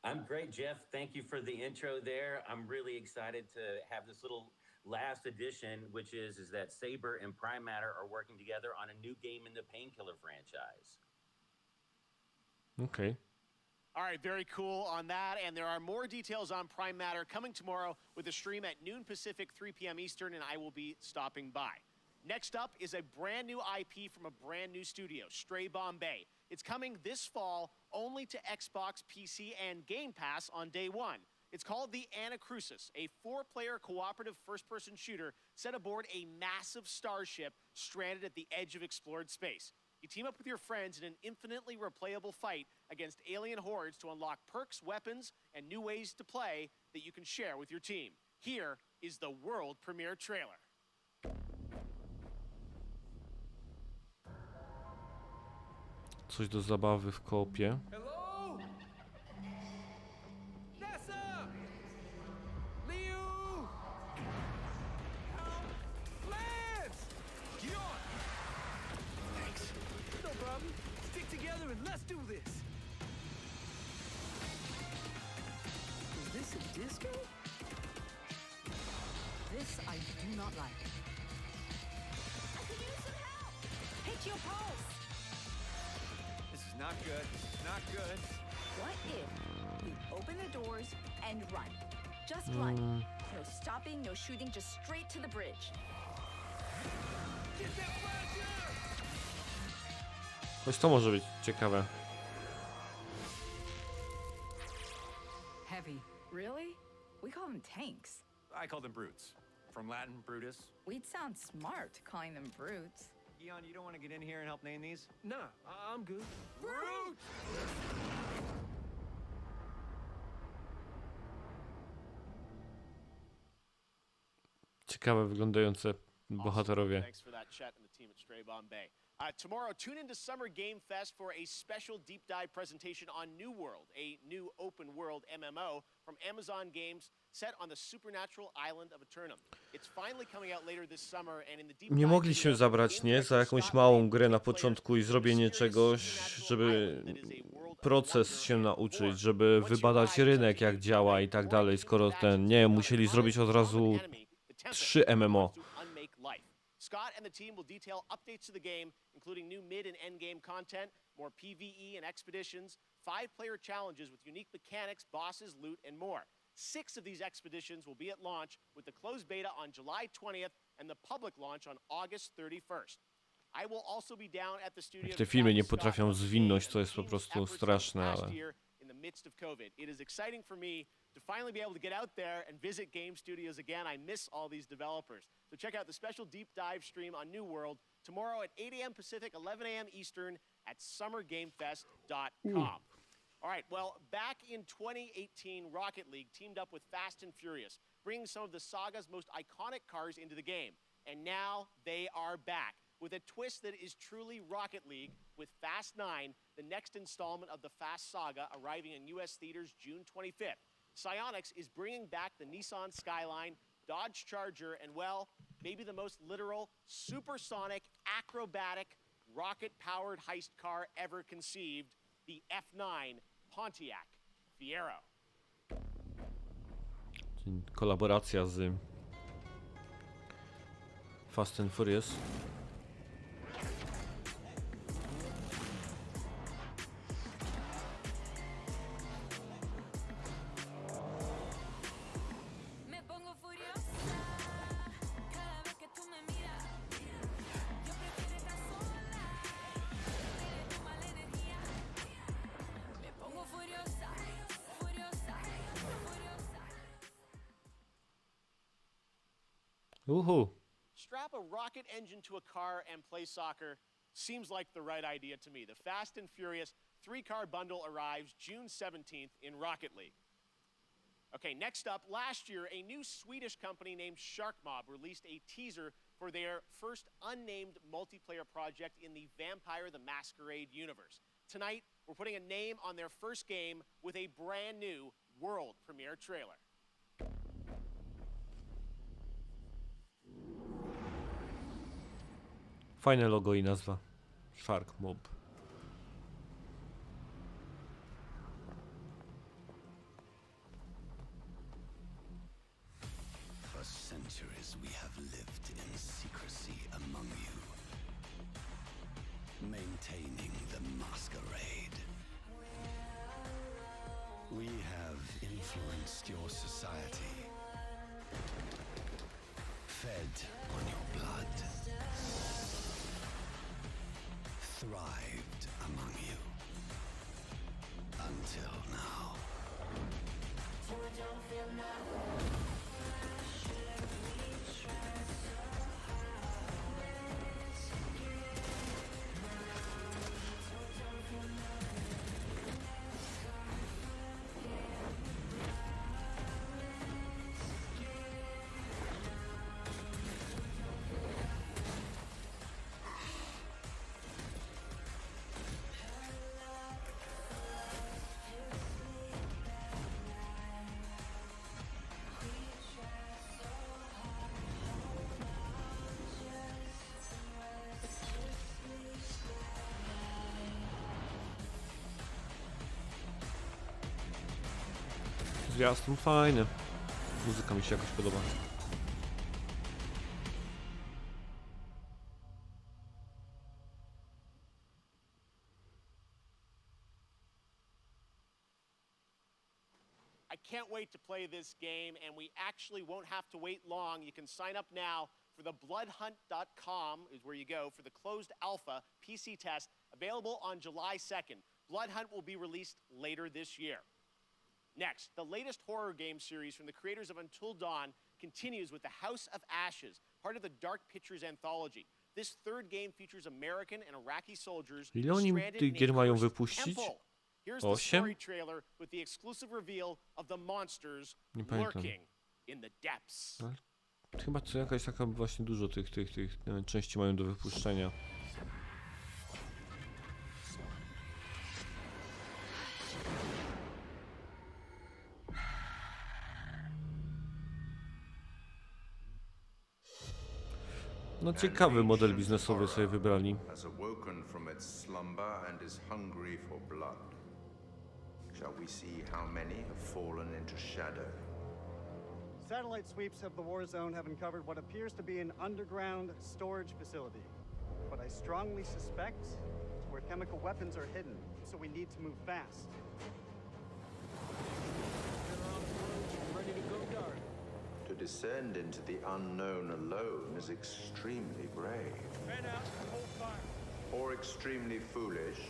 [SPEAKER 20] I'm great, Jeff. Thank you for the intro there. I'm really excited to have this little last addition, which is that Saber and Prime Matter are working together on a new game in the Painkiller franchise.
[SPEAKER 1] Okej.
[SPEAKER 2] All right, very cool on that. And there are more details on Prime Matter coming tomorrow with a stream at noon Pacific, 3 p.m. Eastern, and I will be stopping by. Next up is a brand new IP from a brand new studio, Stray Bombay. It's coming this fall only to Xbox, PC, and Game Pass on day one. It's called The Anacrusis, a 4-player cooperative first-person shooter set aboard a massive starship stranded at the edge of explored space. You team up with your friends in an infinitely replayable fight against alien hordes to unlock perks, weapons, and new ways to play that you can share with your team. Here is the world premiere trailer.
[SPEAKER 1] Coś do zabawy w koopie.
[SPEAKER 10] Hello? Nessa! Liu! Lance! Get on! Thanks. No problem. Stick together and let's do this.
[SPEAKER 19] Is this a disco? This I do not like.
[SPEAKER 12] I could use some help. Hit your pulse.
[SPEAKER 16] This is not good. This is not good.
[SPEAKER 12] What if we open the doors and run? Just run. No stopping, no shooting, just straight to the bridge.
[SPEAKER 10] Get that flasher!
[SPEAKER 1] Choć to może być ciekawe.
[SPEAKER 19] Heavy.
[SPEAKER 21] Really? We call them tanks.
[SPEAKER 3] I call them brutes. From Latin, brutus.
[SPEAKER 21] We'd sound smart calling them brutes.
[SPEAKER 3] Gion, you don't want to get in here and help name these?
[SPEAKER 10] Nah, I'm good.
[SPEAKER 3] Brute!
[SPEAKER 1] Ciekawe wyglądające bohaterowie.
[SPEAKER 2] Thanks for that, Chet and the team at Stray Bombay. Tomorrow, tune into Summer Game Fest for a special deep dive presentation on New World, a new open world MMO from Amazon Games set on the supernatural island of Eternum. It's finally coming out later this summer, and in the deep
[SPEAKER 1] Nie mogli się zabrać, nie? Za jakąś małą grę na początku i zrobienie czegoś, żeby proces się nauczyć, żeby wybadać rynek, jak działa i tak dalej, skoro musieli zrobić od razu 3 MMO.
[SPEAKER 2] Unmake life. Scott and the team will detail updates to the game, including new mid and end game content, more PvE and expeditions, 5-player challenges with unique mechanics, bosses, loot, and more. 6 of these expeditions will be at launch, with the closed beta on July 20th and the public launch on August 31st. I will also be down at the studio.
[SPEAKER 1] Jak te filmy nie potrafią zwinąć, to jest po prostu straszne, ale...
[SPEAKER 2] In the midst of COVID. It is exciting for me to finally be able to get out there and visit game studios again. I miss all these developers. So check out the special deep dive stream on New World tomorrow at 8 a.m. Pacific, 11 a.m. Eastern at summergamefest.com. All right, well, back in 2018, Rocket League teamed up with Fast and Furious, bringing some of the saga's most iconic cars into the game. And now they are back with a twist that is truly Rocket League with Fast 9, the next installment of the Fast saga arriving in U.S. theaters June 25th. Psyonix is bringing back the Nissan Skyline, Dodge Charger, and, well, maybe the most literal, supersonic, acrobatic, rocket-powered heist car ever conceived, the F9 Pontiac Fiero.
[SPEAKER 1] Czyli kolaboracja z Fast and Furious.
[SPEAKER 2] Strap a rocket engine to a car and play soccer seems like the right idea to me. The Fast and Furious 3-car bundle arrives June 17th in Rocket League. Okay, next up, last year, a new Swedish company named Sharkmob released a teaser for their first unnamed multiplayer project in the Vampire the Masquerade universe. Tonight, we're putting a name on their first game with a brand new world premiere trailer.
[SPEAKER 1] Fajne logo i nazwa. Sharkmob.
[SPEAKER 4] For centuries we have lived in secrecy among you, maintaining the masquerade. We have influenced your society, fed on your blood, thrived among you, until now.
[SPEAKER 1] Zwiastun fajny. Muzyka mi się jakoś podoba.
[SPEAKER 2] I can't wait to play this game, and we actually won't have to wait long. You can sign up now for the bloodhunt.com is where you go for the closed alpha PC test available on July 2nd. Bloodhunt will be released later this year. Next, the latest horror game series from the creators of Until Dawn continues with The House of Ashes, part of the Dark Pictures anthology. This third game features American and Iraqi soldiers
[SPEAKER 1] Ile oni tych gier mają wypuścić?
[SPEAKER 2] Here's the story trailer with the exclusive reveal of the monsters lurking in the depths.
[SPEAKER 1] Chyba co jakaś taka właśnie dużo tych części mają do wypuszczenia. No ciekawy model biznesowy sobie wybrali.
[SPEAKER 22] Has awoken from its slumber and is hungry for blood. Shall we see how many have fallen into shadow?
[SPEAKER 5] Satellite sweeps of the war zone have uncovered what appears to be an underground storage facility. But I strongly suspect it's where chemical weapons are hidden, so we need to move fast.
[SPEAKER 16] Ready to go dark.
[SPEAKER 22] To descend into the unknown alone is extremely brave.
[SPEAKER 16] Man out, hold fire.
[SPEAKER 22] Or extremely foolish.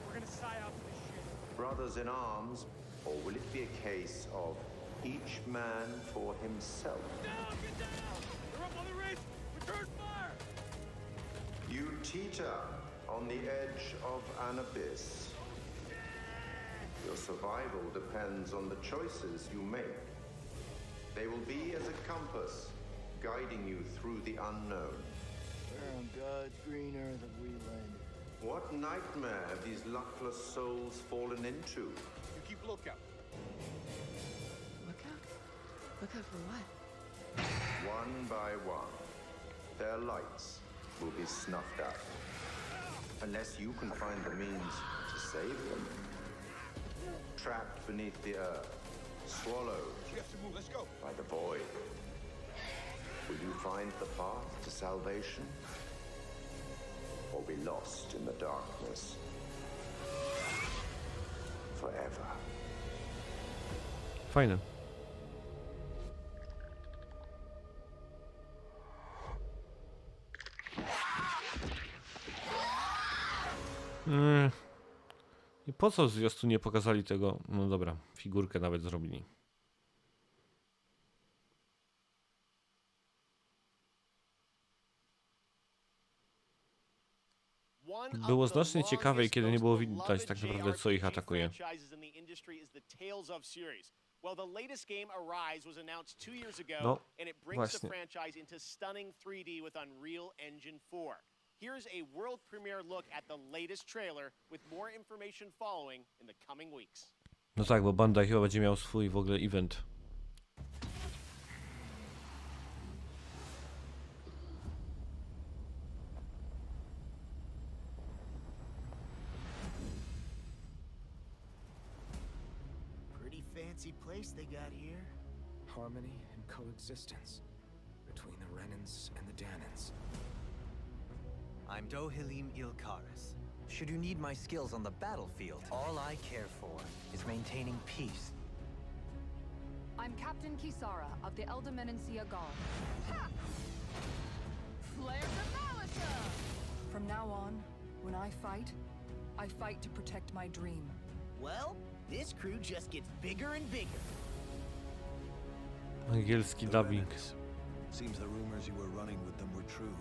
[SPEAKER 16] We're gonna psy-out this shit.
[SPEAKER 22] Brothers in arms, or will it be a case of each man for himself?
[SPEAKER 16] Down, get down! They're up on the ridge! Return fire!
[SPEAKER 22] You teeter on the edge of an abyss. Your survival depends on the choices you make. They will be as a compass, guiding you through the unknown.
[SPEAKER 16] Where on God's green earth have we landed?
[SPEAKER 22] What nightmare have these luckless souls fallen into?
[SPEAKER 16] You keep lookout.
[SPEAKER 6] Lookout? Lookout for what?
[SPEAKER 22] One by one, their lights will be snuffed out. Unless you can find the means to save them. Trapped beneath the earth, swallowed
[SPEAKER 16] We have to move, let's go.
[SPEAKER 22] by the void. Will you find the path to salvation? Or be lost in the darkness? Forever.
[SPEAKER 1] Fajne. I po co w zwiastunie nie pokazali tego? No dobra, figurkę nawet zrobili. Było znacznie ciekawiej, kiedy nie było widać tak naprawdę, co ich atakuje.
[SPEAKER 2] Well, the latest game Arise was announced 2 years ago,
[SPEAKER 1] No,
[SPEAKER 2] and it brings
[SPEAKER 1] właśnie.
[SPEAKER 2] the franchise into stunning 3D with Unreal Engine 4. Here's a world premiere look at the latest trailer, with more information following in the coming weeks.
[SPEAKER 1] No tak, bo Bandai chyba będzie miał swój w ogóle event.
[SPEAKER 16] Pretty fancy place they got here.
[SPEAKER 10] Harmony and coexistence between the Renans and the Danans.
[SPEAKER 8] I'm Dohilim Ilkaris. Should you need my skills on the battlefield, all I care for is maintaining peace.
[SPEAKER 19] I'm Captain Kisara of the Eldermenencia Guard. Ha! Flare the Malika! From now on, when I fight to protect my dream.
[SPEAKER 16] Well, this crew just gets bigger and bigger.
[SPEAKER 1] Angielski dubbing.
[SPEAKER 4] Seems the rumors you were running with them were true.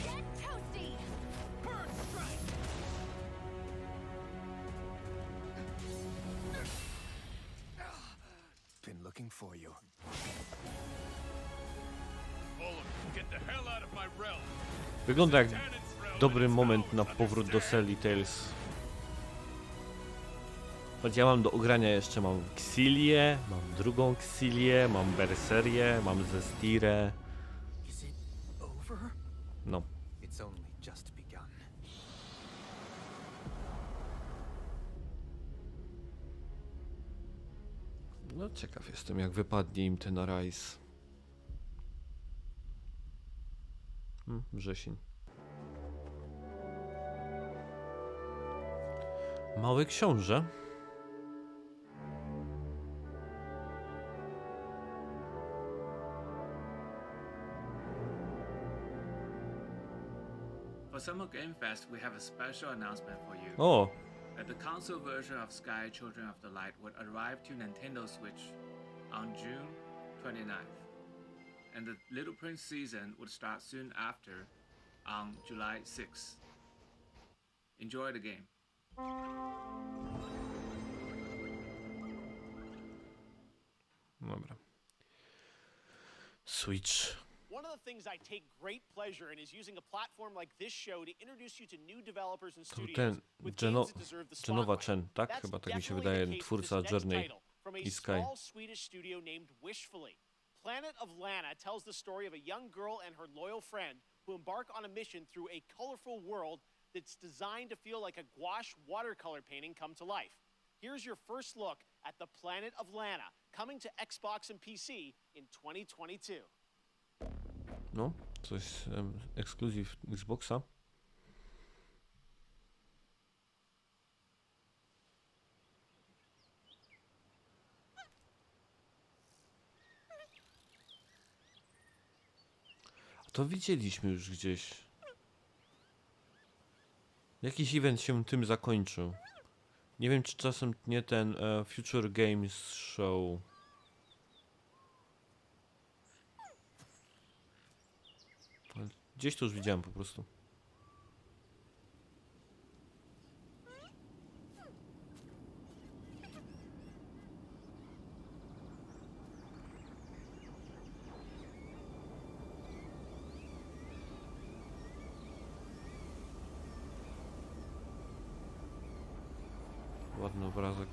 [SPEAKER 12] Get toasty!
[SPEAKER 16] Burn strike!
[SPEAKER 4] Been looking for you.
[SPEAKER 15] Get the hell out of my realm.
[SPEAKER 1] Wygląda jak dobry moment na powrót do Selly Tales. Choć ja mam do ogrania jeszcze, mam Xilię, mam drugą Xilię, mam Berserię, mam Zestirę.
[SPEAKER 8] Is it over?
[SPEAKER 1] No.
[SPEAKER 8] It's only just begun.
[SPEAKER 1] No ciekaw jestem, jak wypadnie im ten Arise. Wrzesień. Mały książę.
[SPEAKER 23] For Summer Game Fest, we have a special announcement for you.
[SPEAKER 1] O!
[SPEAKER 23] That the console version of Sky Children of the Light would arrive to Nintendo Switch on June 29th. And the Little Prince season would start soon after on July 6th. Enjoy the game.
[SPEAKER 1] Dobra. Switch.
[SPEAKER 2] One of the things I take great pleasure in is using a platform like this show to introduce you to new developers and
[SPEAKER 1] To
[SPEAKER 2] studios
[SPEAKER 1] ten
[SPEAKER 2] with games that deserve the
[SPEAKER 1] Genowa
[SPEAKER 2] spotlight.
[SPEAKER 1] Chen, tak?
[SPEAKER 2] That's
[SPEAKER 1] Chyba tak mi się
[SPEAKER 2] definitely
[SPEAKER 1] wydaje,
[SPEAKER 2] the case
[SPEAKER 1] twórca
[SPEAKER 2] with this next
[SPEAKER 1] Journey
[SPEAKER 2] title from a
[SPEAKER 1] i Sky.
[SPEAKER 2] small Swedish studio named Wishfully. Planet of Lana tells the story of a young girl and her loyal friend who embark on a mission through a colorful world that's designed to feel like a gouache watercolor painting come to life. Here's your first look at the planet of Lana, coming to Xbox and PC in 2022.
[SPEAKER 1] No, coś ekskluzyw Xboxa. To widzieliśmy już gdzieś. Jakiś event się tym zakończył. Nie wiem, czy czasem nie ten Future Games Show. Ale gdzieś to już widziałem po prostu. Ładny obrazek.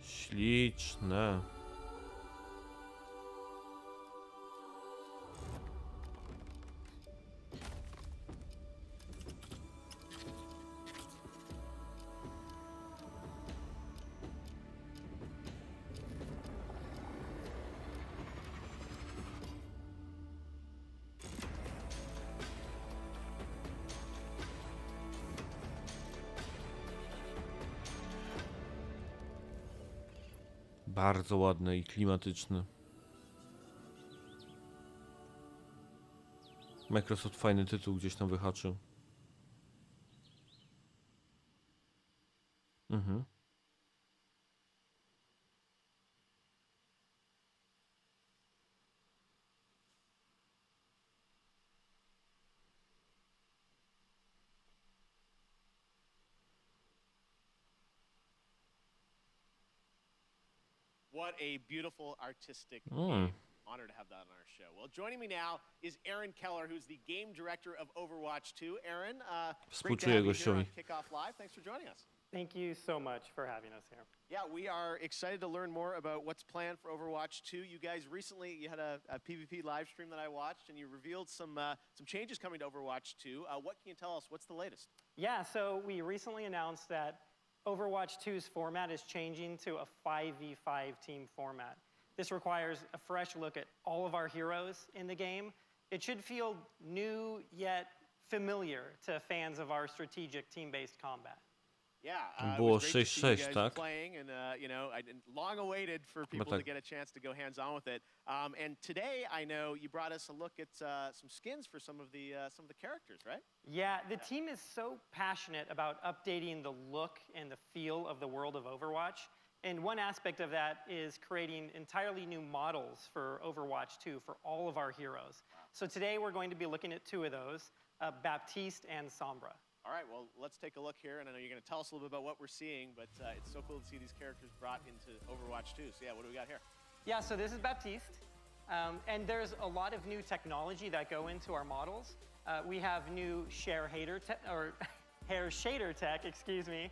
[SPEAKER 1] Śliczne. Bardzo ładne i klimatyczne. Microsoft fajny tytuł gdzieś tam wyhaczył.
[SPEAKER 2] What a beautiful artistic game. Honored to have that on our show. Well, joining me now is Aaron Keller, who's the game director of Overwatch 2. Aaron, great to have you here on Kickoff Live. Thanks for joining us.
[SPEAKER 9] Thank you so much for having us here.
[SPEAKER 2] Yeah, we are excited to learn more about what's planned for Overwatch 2. You guys recently had a PvP live stream that I watched, and you revealed some changes coming to Overwatch 2. What can you tell us? What's the latest?
[SPEAKER 9] Yeah, so we recently announced that Overwatch 2's format is changing to a 5v5 team format. This requires a fresh look at all of our heroes in the game. It should feel new yet familiar to fans of our strategic team-based combat.
[SPEAKER 2] Yeah,
[SPEAKER 1] Było
[SPEAKER 2] it was great to see you
[SPEAKER 1] 6-6,
[SPEAKER 2] guys
[SPEAKER 1] tak?
[SPEAKER 2] playing, and you know, I long awaited for people to get a chance to go hands-on with it. And today, I know you brought us a look at some skins for some of the characters, right?
[SPEAKER 9] Yeah, the team is so passionate about updating the look and the feel of the world of Overwatch. And one aspect of that is creating entirely new models for Overwatch 2 for all of our heroes. So today we're going to be looking at two of those, Baptiste and Sombra.
[SPEAKER 2] All right, well, let's take a look here, and I know you're going to tell us a little bit about what we're seeing, but it's so cool to see these characters brought into Overwatch 2. So yeah, what do we got here?
[SPEAKER 9] Yeah, so this is Baptiste, and there's a lot of new technology that go into our models. We have new hair shader tech, excuse me,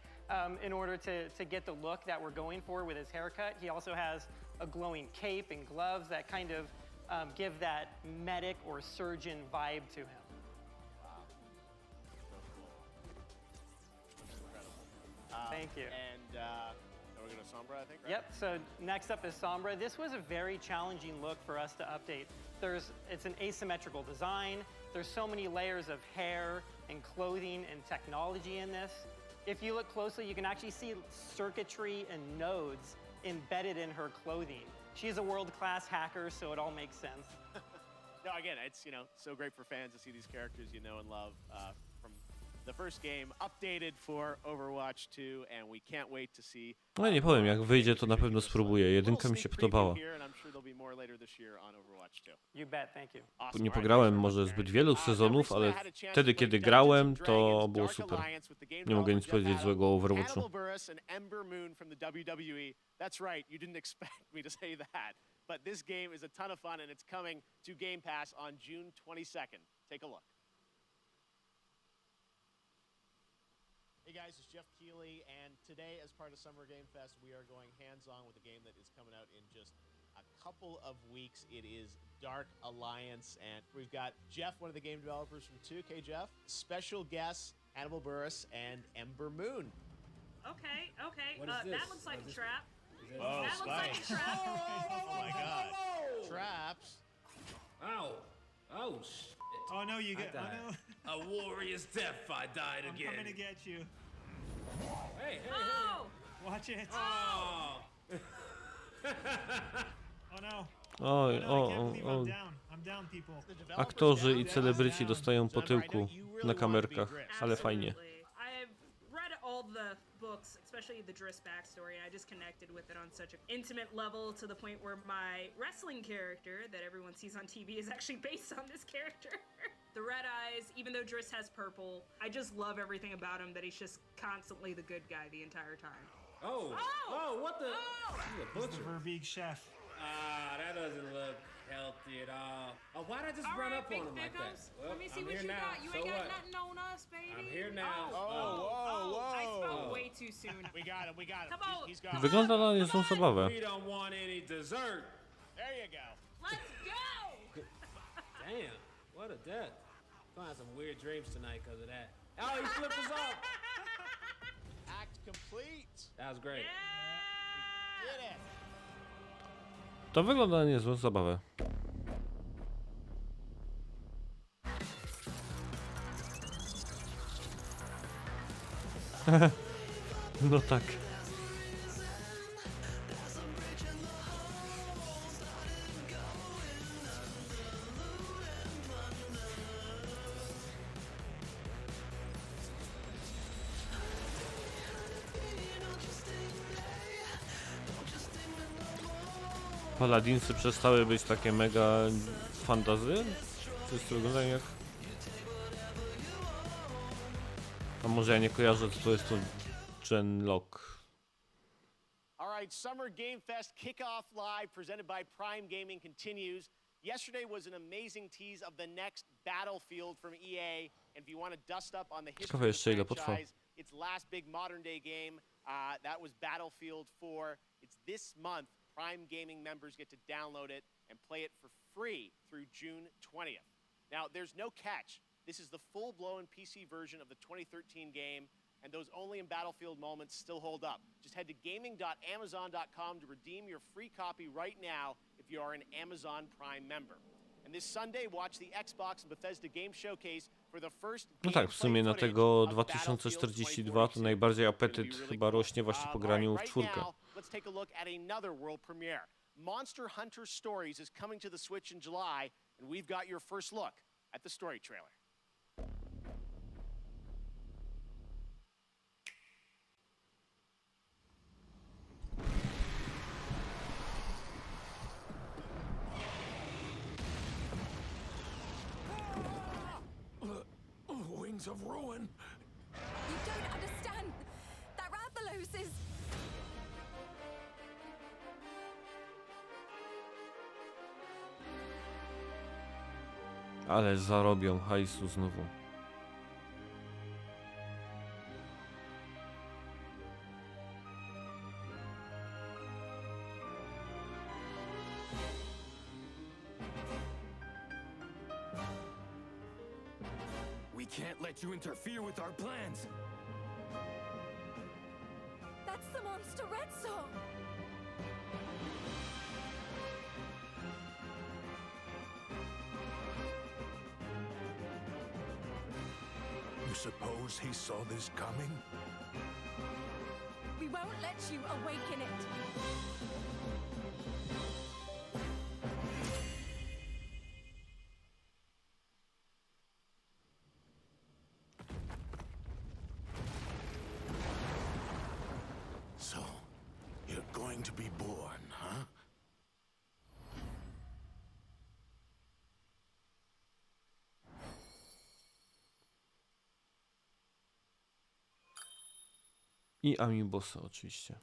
[SPEAKER 9] in order to get the look that we're going for with his haircut. He also has a glowing cape and gloves that kind of give that medic or surgeon vibe to him. Thank you.
[SPEAKER 2] And we're going to Sombra, I think, right?
[SPEAKER 9] Yep, so next up is Sombra. This was a very challenging look for us to update. It's an asymmetrical design. There's so many layers of hair and clothing and technology in this. If you look closely, you can actually see circuitry and nodes embedded in her clothing. She's a world-class hacker, so it all makes sense.
[SPEAKER 2] No, again, it's, you know, so great for fans to see these characters you know and love from the first game updated for Overwatch 2, and we can't wait to see.
[SPEAKER 1] No nie powiem, jak wyjdzie, to na pewno spróbuję. Jedynka mi się podobała.
[SPEAKER 9] You bet, thank you.
[SPEAKER 1] Nie pograłem może zbyt wielu sezonów, ale wtedy, kiedy grałem, to było super. Nie mogę nic powiedzieć złego o Overwatchu.
[SPEAKER 2] That's right, you didn't expect me to say that. But this game is a ton of fun, and it's coming to Game Pass on June 22nd. Take a look. Hey guys, it's Jeff Keighley, and today, as part of Summer Game Fest, we are going hands-on with a game that is coming out in just a couple of weeks. It is Dark Alliance, and we've got Jeff, one of the game developers from 2K. Jeff, special guests Hannibal Buress and Ember Moon.
[SPEAKER 11] Okay.
[SPEAKER 13] What is this?
[SPEAKER 11] That looks like a trap.
[SPEAKER 2] Oh,
[SPEAKER 11] That looks like a trap.
[SPEAKER 2] Oh my God! Traps.
[SPEAKER 13] Ow! Oh shit!
[SPEAKER 14] Oh no, you get.
[SPEAKER 13] I died. A warrior's death. I died again.
[SPEAKER 14] I'm coming to get you.
[SPEAKER 13] Hey!
[SPEAKER 11] Oh!
[SPEAKER 14] Watch it.
[SPEAKER 13] Oh!
[SPEAKER 14] Oh no.
[SPEAKER 1] O,
[SPEAKER 14] I can't believe I'm down. I'm down, people.
[SPEAKER 1] aktorzy i celebryci dostają po tyłku na kamerkach, ale fajnie.
[SPEAKER 11] I've read all the books, especially the Driss backstory, and I just connected with it on such an intimate level to the point where my wrestling character that everyone sees on TV is actually based on this character. The red eyes, even though Driss has purple, I just love everything about him, that he's just constantly the good guy the entire time.
[SPEAKER 13] Oh, what the? He's a
[SPEAKER 14] He's the
[SPEAKER 13] butcher.
[SPEAKER 14] Verbeek chef.
[SPEAKER 13] That doesn't look healthy at all. Oh, why'd I just run up on him like that? Well,
[SPEAKER 11] Let me see
[SPEAKER 13] I'm
[SPEAKER 11] what
[SPEAKER 13] here
[SPEAKER 11] you
[SPEAKER 13] now.
[SPEAKER 11] got. You
[SPEAKER 13] So
[SPEAKER 11] ain't got
[SPEAKER 13] what?
[SPEAKER 11] nothing on us, baby.
[SPEAKER 13] I'm here now.
[SPEAKER 11] I spoke way too soon.
[SPEAKER 2] We got him.
[SPEAKER 11] Come on.
[SPEAKER 2] He's got.
[SPEAKER 1] Wygląda na niezłą zabawę.
[SPEAKER 13] We don't want any dessert.
[SPEAKER 2] There you go.
[SPEAKER 11] Let's go!
[SPEAKER 13] Damn, what a death. Gonna have some weird dreams tonight because of that. Oh, he flipped us off.
[SPEAKER 2] Act complete.
[SPEAKER 13] That was great.
[SPEAKER 2] Did it.
[SPEAKER 1] To wygląda na niezłą zabawę. No tak. Paladinsy przestały być takie mega fantazy? Wszyscy wyglądają jak... A może ja nie kojarzę, co to jest to Genlock.
[SPEAKER 2] All right, Summer Game Fest Kickoff Live presented by Prime Gaming continues. Yesterday was an amazing tease of the next Battlefield from EA, and if you want to dust up on the history of
[SPEAKER 1] jeszcze
[SPEAKER 2] the
[SPEAKER 1] ile potrwa.
[SPEAKER 2] franchise, its last big modern day game, that was Battlefield 4. It's this month. Prime Gaming members get to download it and play it for free through June 20th. Now, there's no catch. This is the full-blown PC version of the 2013 game, and those only in Battlefield moments still hold up. Just head to gaming.amazon.com to redeem your free copy right now if you are an Amazon Prime member. And this Sunday, watch the Xbox and Bethesda Game Showcase for the first
[SPEAKER 1] No tak, w sumie na tego 2042 to najbardziej apetyt chyba rośnie właśnie po graniu w czwórkę.
[SPEAKER 2] Let's take a look at another world premiere. Monster Hunter Stories is coming to the Switch in July, and we've got your first look at the story trailer.
[SPEAKER 15] Wings of ruin.
[SPEAKER 12] You don't understand. That Rathalos is...
[SPEAKER 1] Ale zarobią hajsu znowu.
[SPEAKER 15] We can't let you interfere with our plans.
[SPEAKER 12] That's the monster Red Song.
[SPEAKER 15] You suppose he saw this coming?
[SPEAKER 12] We won't let you awaken it.
[SPEAKER 15] So, you're going to be born, huh?
[SPEAKER 1] I amiibosa oczywiście.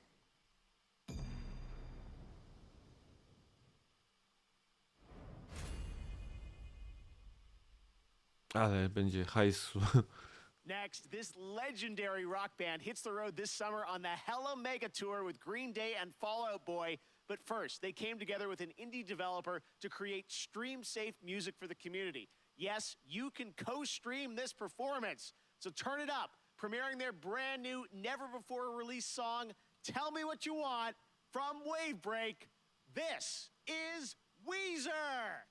[SPEAKER 1] Ale będzie hajsu.
[SPEAKER 2] Next, this legendary rock band hits the road this summer on the Hella Mega Tour with Green Day and Fall Out Boy. But first, they came together with an indie developer to create stream-safe music for the community. Yes, you can co-stream this performance. So turn it up, premiering their brand new, never-before-released song, Tell Me What You Want, from Wavebreak. This is Weezer!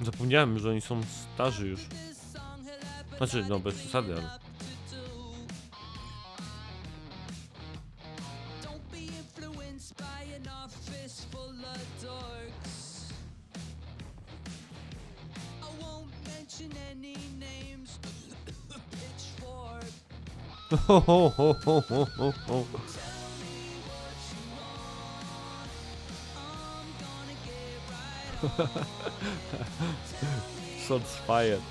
[SPEAKER 1] Zapomniałem, że oni są starzy już. Znaczy, no bez przesady, ale... Ho, ho, ho, ho, ho, ho, ho. Shots fired.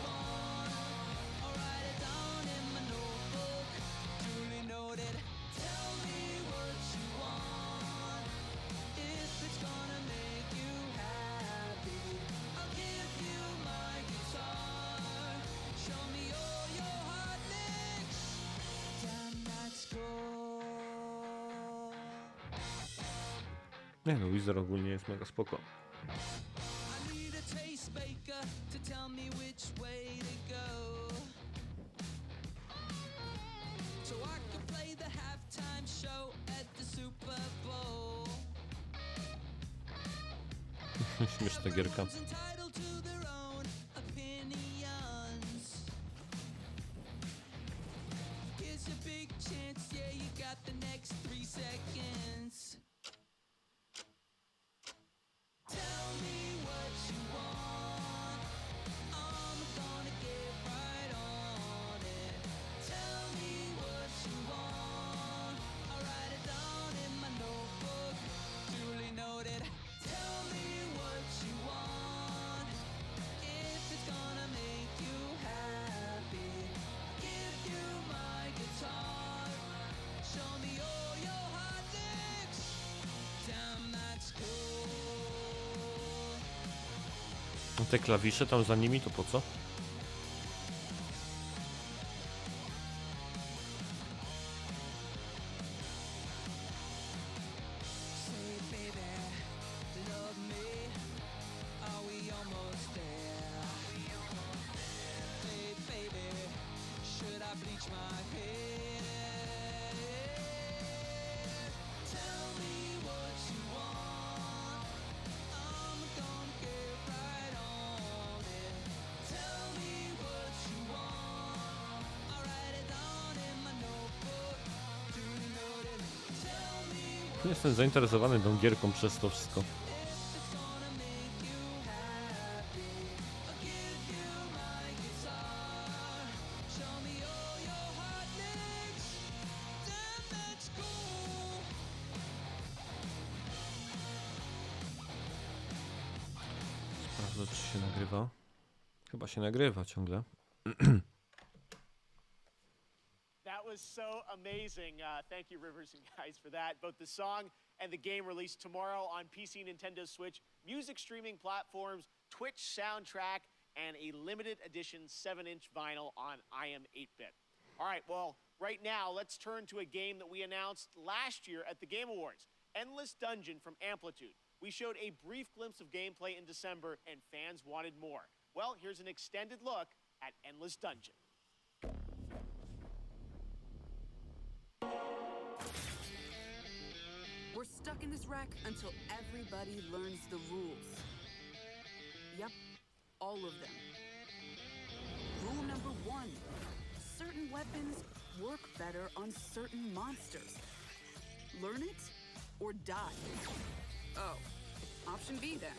[SPEAKER 1] Nie no, Weezer ogólnie jest mega spoko. Śmieszna gierka. Te klawisze tam za nimi to po co? Jestem zainteresowany tą gierką przez to wszystko. Sprawdzę, czy się nagrywa. Chyba się nagrywa ciągle.
[SPEAKER 2] That was so amazing. Thank you, Rivers and guys, for that. Both the song and the game released tomorrow on PC, Nintendo Switch, music streaming platforms, Twitch soundtrack, and a limited edition 7-inch vinyl on IM 8-bit. All right, well, right now, let's turn to a game that we announced last year at the Game Awards, Endless Dungeon from Amplitude. We showed a brief glimpse of gameplay in December, and fans wanted more. Well, here's an extended look at Endless Dungeon.
[SPEAKER 19] We're stuck in this wreck until everybody learns the rules. Yep, all of them. Rule number 1. Certain weapons work better on certain monsters. Learn it or die. Oh, option B then.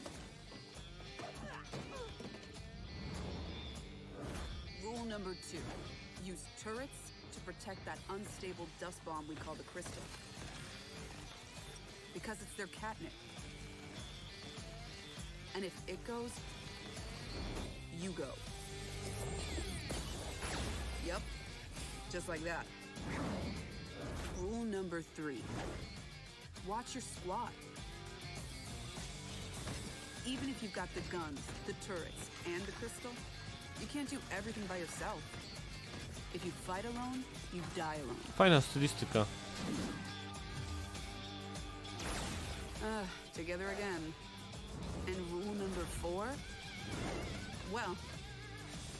[SPEAKER 19] Rule number 2. Use turrets to protect that unstable dust bomb we call the crystal. Because it's their catnip. And if it goes, you go. Yep, just like that.
[SPEAKER 7] Rule number 3. Watch your squad. Even if you've got the guns, the turrets, and the crystal, you can't do everything by yourself. If you fight alone, you die alone.
[SPEAKER 1] Fajna stylistyka.
[SPEAKER 7] Together again. And rule number 4? Well,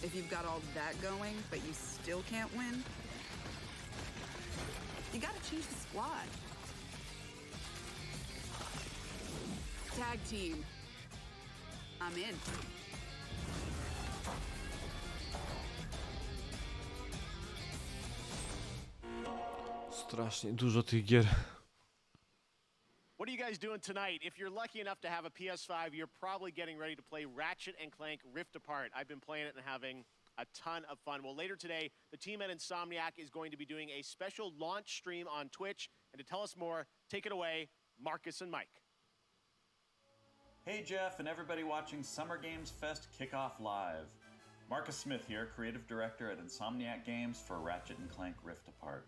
[SPEAKER 7] if you've got all that going, but you still can't win, you gotta change the squad. Tag team. I'm in.
[SPEAKER 1] Strasznie dużo tych gier.
[SPEAKER 2] What are you guys doing tonight? If you're lucky enough to have a PS5, you're probably getting ready to play Ratchet & Clank Rift Apart. I've been playing it and having a ton of fun. Well, later today, the team at Insomniac is going to be doing a special launch stream on Twitch. And to tell us more, take it away, Marcus and Mike.
[SPEAKER 17] Hey Jeff and everybody watching Summer Games Fest Kickoff Live. Marcus Smith here, Creative Director at Insomniac Games for Ratchet & Clank Rift Apart.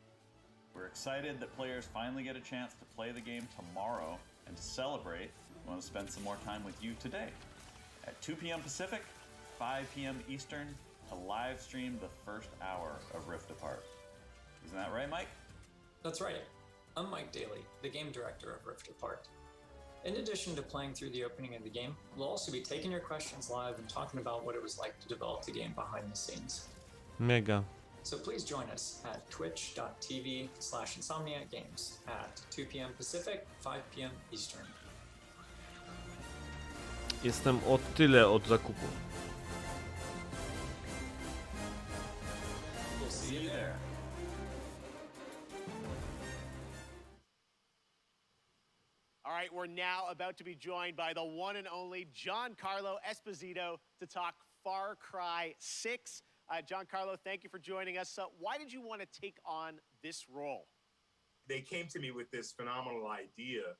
[SPEAKER 17] We're excited that players finally get a chance to play the game tomorrow, and to celebrate, we want to spend some more time with you today. At 2 p.m. Pacific, 5 p.m. Eastern, to live stream the first hour of Rift Apart. Isn't that right, Mike?
[SPEAKER 18] That's right. I'm Mike Daly, the game director of Rift Apart. In addition to playing through the opening of the game, we'll also be taking your questions live and talking about what it was like to develop the game behind the scenes.
[SPEAKER 1] Mega.
[SPEAKER 18] So please join us at twitch.tv/InsomniacGames at 2 p.m. Pacific, 5 p.m. Eastern.
[SPEAKER 1] Jestem o tyle od zakupu.
[SPEAKER 18] We'll see you there.
[SPEAKER 2] All right, we're now about to be joined by the one and only Giancarlo Esposito to talk Far Cry 6. Giancarlo, thank you for joining us. Why did you want to take on this role?
[SPEAKER 24] They came to me with this phenomenal idea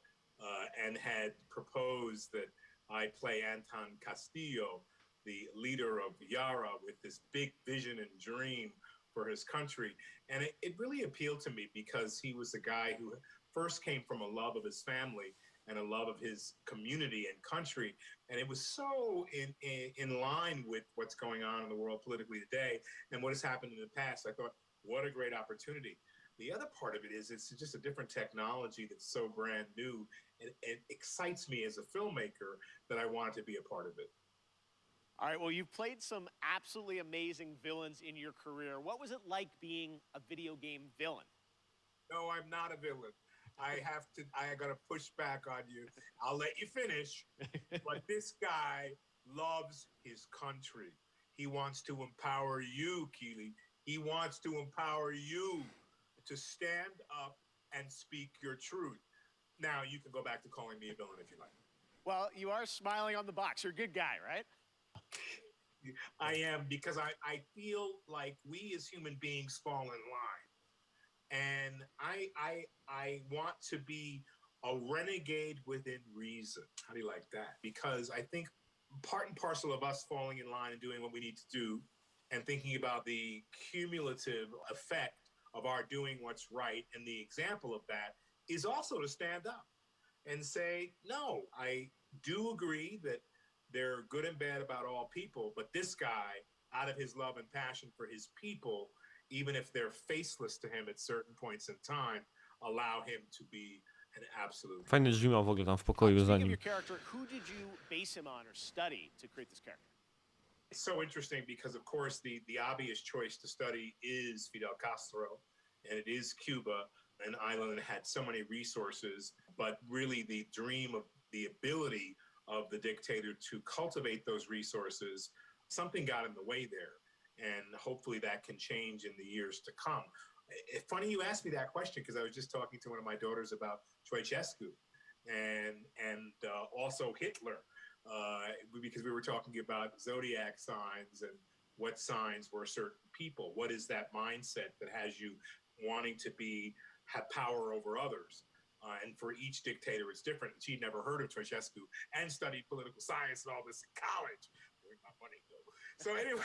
[SPEAKER 24] and had proposed that I play Anton Castillo, the leader of Yara, with this big vision and dream for his country. And it really appealed to me because he was a guy who first came from a love of his family and a love of his community and country. And it was so in line with what's going on in the world politically today and what has happened in the past. I thought, what a great opportunity. The other part of it is it's just a different technology that's so brand new, and it excites me as a filmmaker that I wanted to be a part of it.
[SPEAKER 2] All right, well, you've played some absolutely amazing villains in your career. What was it like being a video game villain?
[SPEAKER 24] No, I'm not a villain. I gotta push back on you. I'll let you finish. But this guy loves his country. He wants to empower you, Keely. He wants to empower you to stand up and speak your truth. Now, you can go back to calling me a villain if you like.
[SPEAKER 2] Well, you are smiling on the box. You're a good guy, right?
[SPEAKER 24] I am, because I feel like we as human beings fall in line. And I want to be a renegade within reason. How do you like that? Because I think part and parcel of us falling in line and doing what we need to do and thinking about the cumulative effect of our doing what's right, and the example of that is also to stand up and say, no, I do agree that they're good and bad about all people, but this guy, out of his love and passion for his people, even if they're faceless to him at certain points in time, allow him to be an absolute.
[SPEAKER 1] Fajny drzwi miał w ogóle tam w pokoju za
[SPEAKER 2] Speaking of
[SPEAKER 1] nim.
[SPEAKER 2] your character, who did you base him on or study to create this character?
[SPEAKER 24] It's so interesting because, of course, the obvious choice to study is Fidel Castro, and it is Cuba, an island that had so many resources, but really the dream of the ability of the dictator to cultivate those resources, something got in the way there. And hopefully that can change in the years to come. It's funny you asked me that question because I was just talking to one of my daughters about Ceausescu and also Hitler, because we were talking about zodiac signs and what signs were certain people. What is that mindset that has you wanting to have power over others? And for each dictator, it's different. She'd never heard of Ceausescu and studied political science and all this in college. Where's my money go? So anyway,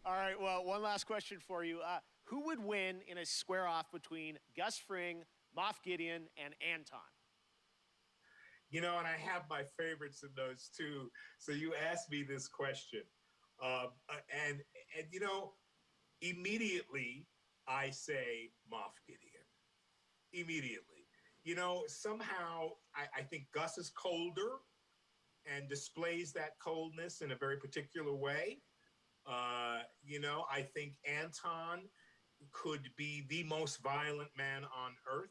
[SPEAKER 2] All right, well, one last question for you. Who would win in a square-off between Gus Fring, Moff Gideon, and Anton?
[SPEAKER 24] You know, and I have my favorites in those too. So you asked me this question. And you know, immediately I say Moff Gideon. Immediately. You know, somehow I think Gus is colder and displays that coldness in a very particular way. You know, I think Anton could be the most violent man on earth.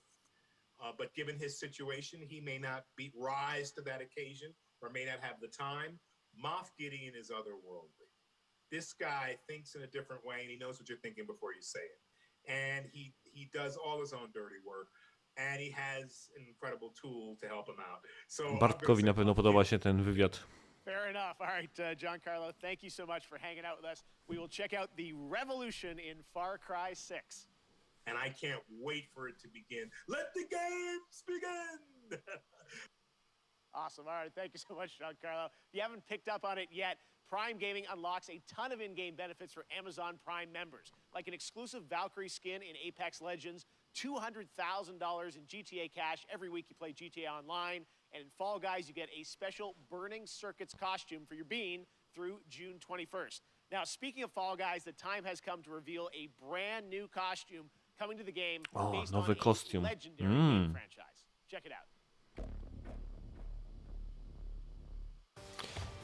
[SPEAKER 24] But given his situation, he may not rise to that occasion or may not have the time. Moff Gideon is otherworldly. This guy thinks in a different way, and he knows what you're thinking before you say it. And he does all his own dirty work, and he has an incredible tool to help him out. So
[SPEAKER 1] Bartkowi na pewno podoba się ten wywiad.
[SPEAKER 2] Fair enough. All right, Giancarlo, thank you so much for hanging out with us. We will check out the revolution in Far Cry 6.
[SPEAKER 24] And I can't wait for it to begin. Let the games begin!
[SPEAKER 2] Awesome. All right, thank you so much, Giancarlo. If you haven't picked up on it yet, Prime Gaming unlocks a ton of in-game benefits for Amazon Prime members, like an exclusive Valkyrie skin in Apex Legends, $200,000 in GTA cash every week you play GTA Online, and in Fall Guys you get a special Burning Circuits costume for your bean through June 21st. Now, speaking of Fall Guys, the time has come to reveal a brand new costume coming to the game based on
[SPEAKER 1] nowy kostium.
[SPEAKER 2] a legendary game franchise. Check it out.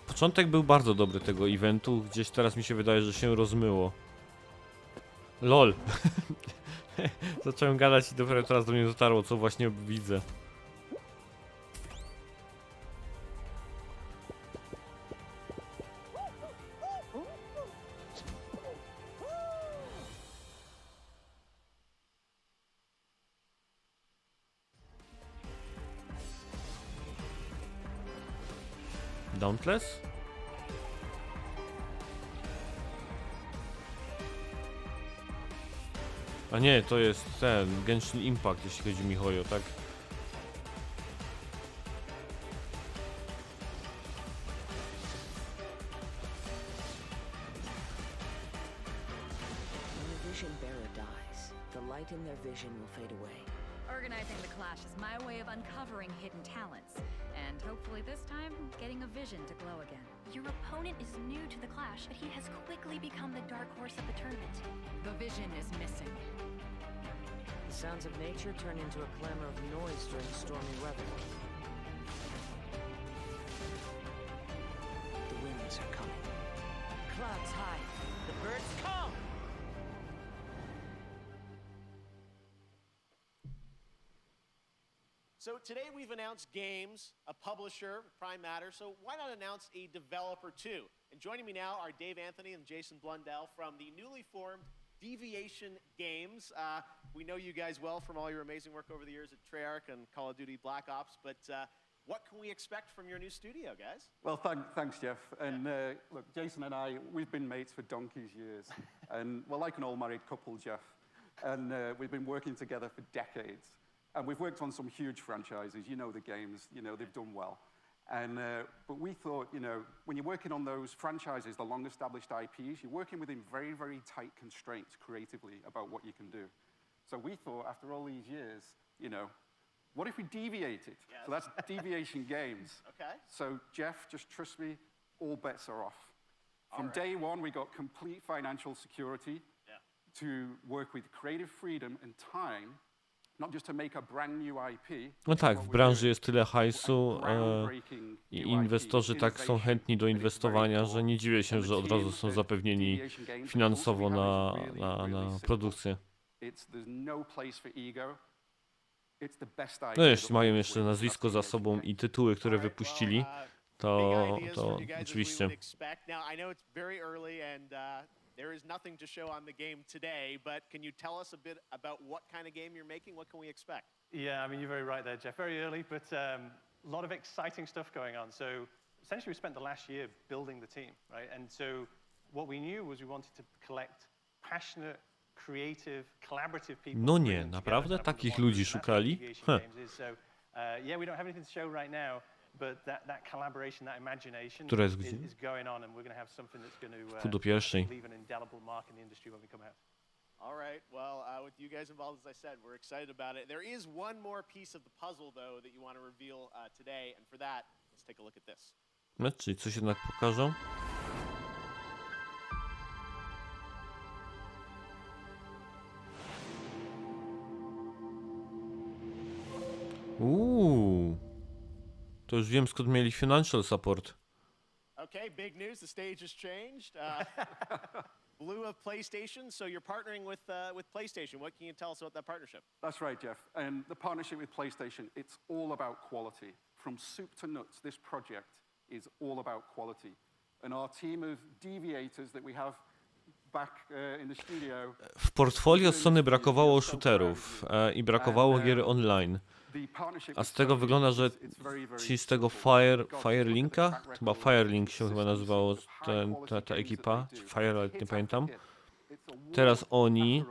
[SPEAKER 1] Początek był bardzo dobry tego eventu, gdzieś teraz mi się wydaje, że się rozmyło. LOL. Zacząłem gadać i dopiero teraz do mnie dotarło, co właśnie widzę. Dauntless? A nie, to jest ten Genshin Impact, jeśli chodzi mi o, tak?
[SPEAKER 3] When the vision bearer dies, the light in their vision will fade away.
[SPEAKER 5] Organizing the clash is my way of uncovering hidden talents, and hopefully this time, getting a vision to glow again.
[SPEAKER 20] Your opponent is new to the clash, but he has quickly become the dark horse of the tournament.
[SPEAKER 5] The vision is missing.
[SPEAKER 3] The sounds of nature turn into a clamor of noise during stormy weather. The winds are coming. Clouds high. The birds come!
[SPEAKER 2] So today we've announced games, a publisher, Prime Matter, so why not announce a developer too? And joining me now are Dave Anthony and Jason Blundell from the newly formed Deviation Games. We know you guys well from all your amazing work over the years at Treyarch and Call of Duty Black Ops, but what can we expect from your new studio, guys?
[SPEAKER 21] Well, thanks, Jeff. And look, Jason and I, we've been mates for donkey's years. And we're like an all-married couple, Jeff. And we've been working together for decades. And we've worked on some huge franchises. You know the games, you know, they've done well. And, but we thought, you know, when you're working on those franchises, the long-established IPs, you're working within very, very tight constraints creatively about what you can do. So we thought, after all these years, you know, what if we deviated? Yes. So that's Deviation Games.
[SPEAKER 2] Okay.
[SPEAKER 21] So, Jeff, just trust me, all bets are off. From day one, we got complete financial security to work with creative freedom and time.
[SPEAKER 1] No tak, w branży jest tyle hajsu i inwestorzy tak są chętni do inwestowania, że nie dziwię się, że od razu są zapewnieni finansowo na produkcję. No jeśli mają jeszcze nazwisko za sobą i tytuły, które wypuścili, to oczywiście.
[SPEAKER 2] There is nothing to show on the game today, but can you tell us a bit about what kind of game you're making? What can we expect?
[SPEAKER 25] Yeah, I mean, you're very right there, Jeff. Very early, but a lot of exciting stuff going on. So essentially, we spent the last year building the team, right? And so what we knew was we wanted to collect passionate, creative, collaborative people.
[SPEAKER 1] No nie, naprawdę takich ludzi szukali?
[SPEAKER 25] So yeah, we don't have anything to show right now. But that collaboration, that imagination
[SPEAKER 1] Która jest gdzie?
[SPEAKER 25] is going on, and we're going to have something that's going to
[SPEAKER 1] Pół do pierwszej.
[SPEAKER 25] leave an indelible indelible mark in the industry when we come out.
[SPEAKER 2] All right. Well, with you guys involved, as I said, we're excited about it. There is one more piece of the puzzle, though, that you want to reveal today. And for that, let's take a look at this.
[SPEAKER 1] No, czyli coś jednak pokażą. To już wiem, skąd mieli financial support.
[SPEAKER 2] Okay, big news. The stage has changed. Blue of PlayStation, so you're partnering with PlayStation. What can you tell us about that partnership?
[SPEAKER 21] That's right, Jeff. And the partnership with PlayStation, it's all about quality. From soup to nuts, this project is all about quality. And our team of deviators that we have back in the studio.
[SPEAKER 1] W portfolio Sony brakowało shooterów i brakowało gier online. A z tego wygląda, że ci z tego Firelinka, chyba Firelink się chyba nazywało ta ekipa, czy Fire, nie pamiętam. Teraz oni.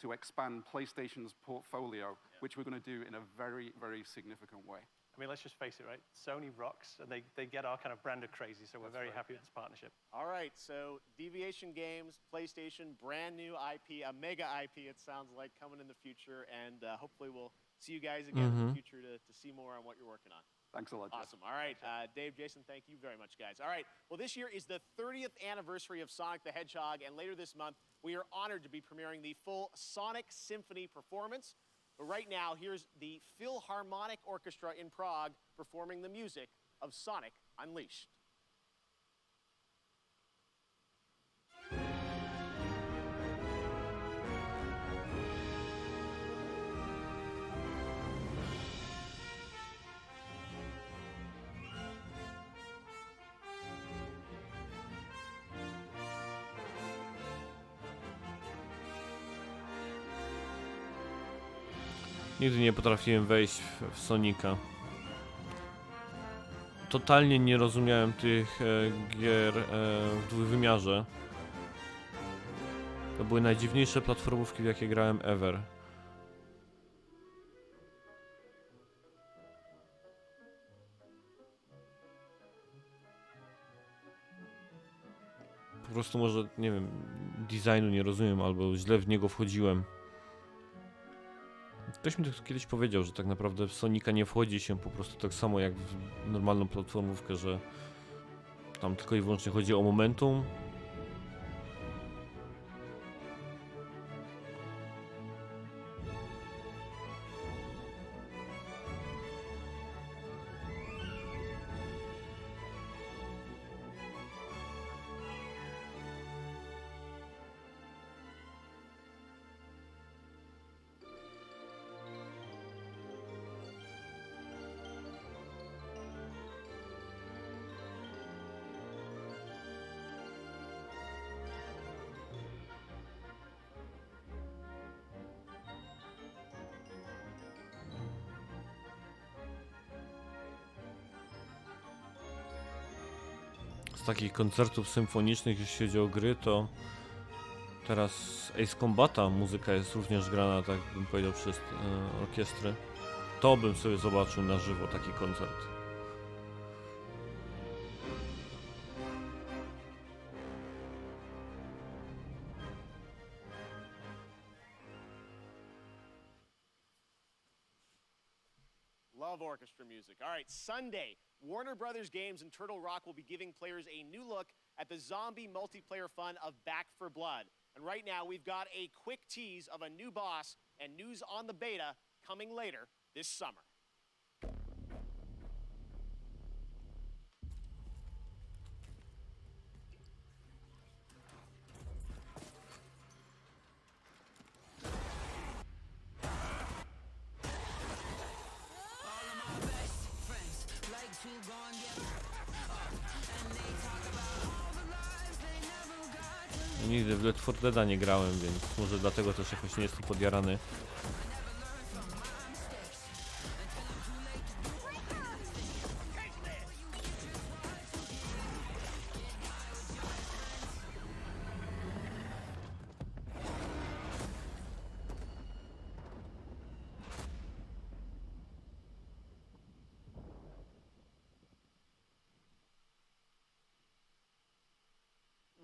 [SPEAKER 21] To expand PlayStation's portfolio, which we're going to do in a very, very significant way.
[SPEAKER 25] I mean, let's just face it, right? Sony rocks, and they get our kind of brand of crazy, so we're very happy with this partnership.
[SPEAKER 2] All right, so Deviation Games, PlayStation, brand new IP, a mega IP, it sounds like, coming in the future, and hopefully we'll see you guys again in the future to see more on what you're working on.
[SPEAKER 21] Thanks a lot, Jeff.
[SPEAKER 2] Awesome. All right, Dave, Jason, thank you very much, guys. All right, well, this year is the 30th anniversary of Sonic the Hedgehog, and later this month, we are honored to be premiering the full Sonic Symphony performance. But right now, here's the Philharmonic Orchestra in Prague performing the music of Sonic Unleashed.
[SPEAKER 1] Nigdy nie potrafiłem wejść w Sonika. Totalnie nie rozumiałem tych gier w dwuwymiarze. To były najdziwniejsze platformówki, w jakie grałem ever. Po prostu może, nie wiem, designu nie rozumiem, albo źle w niego wchodziłem. Ktoś mi to kiedyś powiedział, że tak naprawdę w Sonika nie wchodzi się po prostu tak samo jak w normalną platformówkę, że tam tylko i wyłącznie chodzi o momentum. Z takich koncertów symfonicznych, jeśli chodzi o gry, to teraz Ace Combata muzyka jest również grana, tak bym powiedział, przez orkiestry. To bym sobie zobaczył na żywo taki koncert.
[SPEAKER 2] Love orchestra music. All right, Sunday, Warner Brothers Games and Turtle Rock will be giving players a new look at the zombie multiplayer fun of Back 4 Blood. And right now, we've got a quick tease of a new boss and news on the beta coming later this summer.
[SPEAKER 1] Nigdy w Left 4 Deada nie grałem, więc może dlatego też jakoś nie jestem podjarany.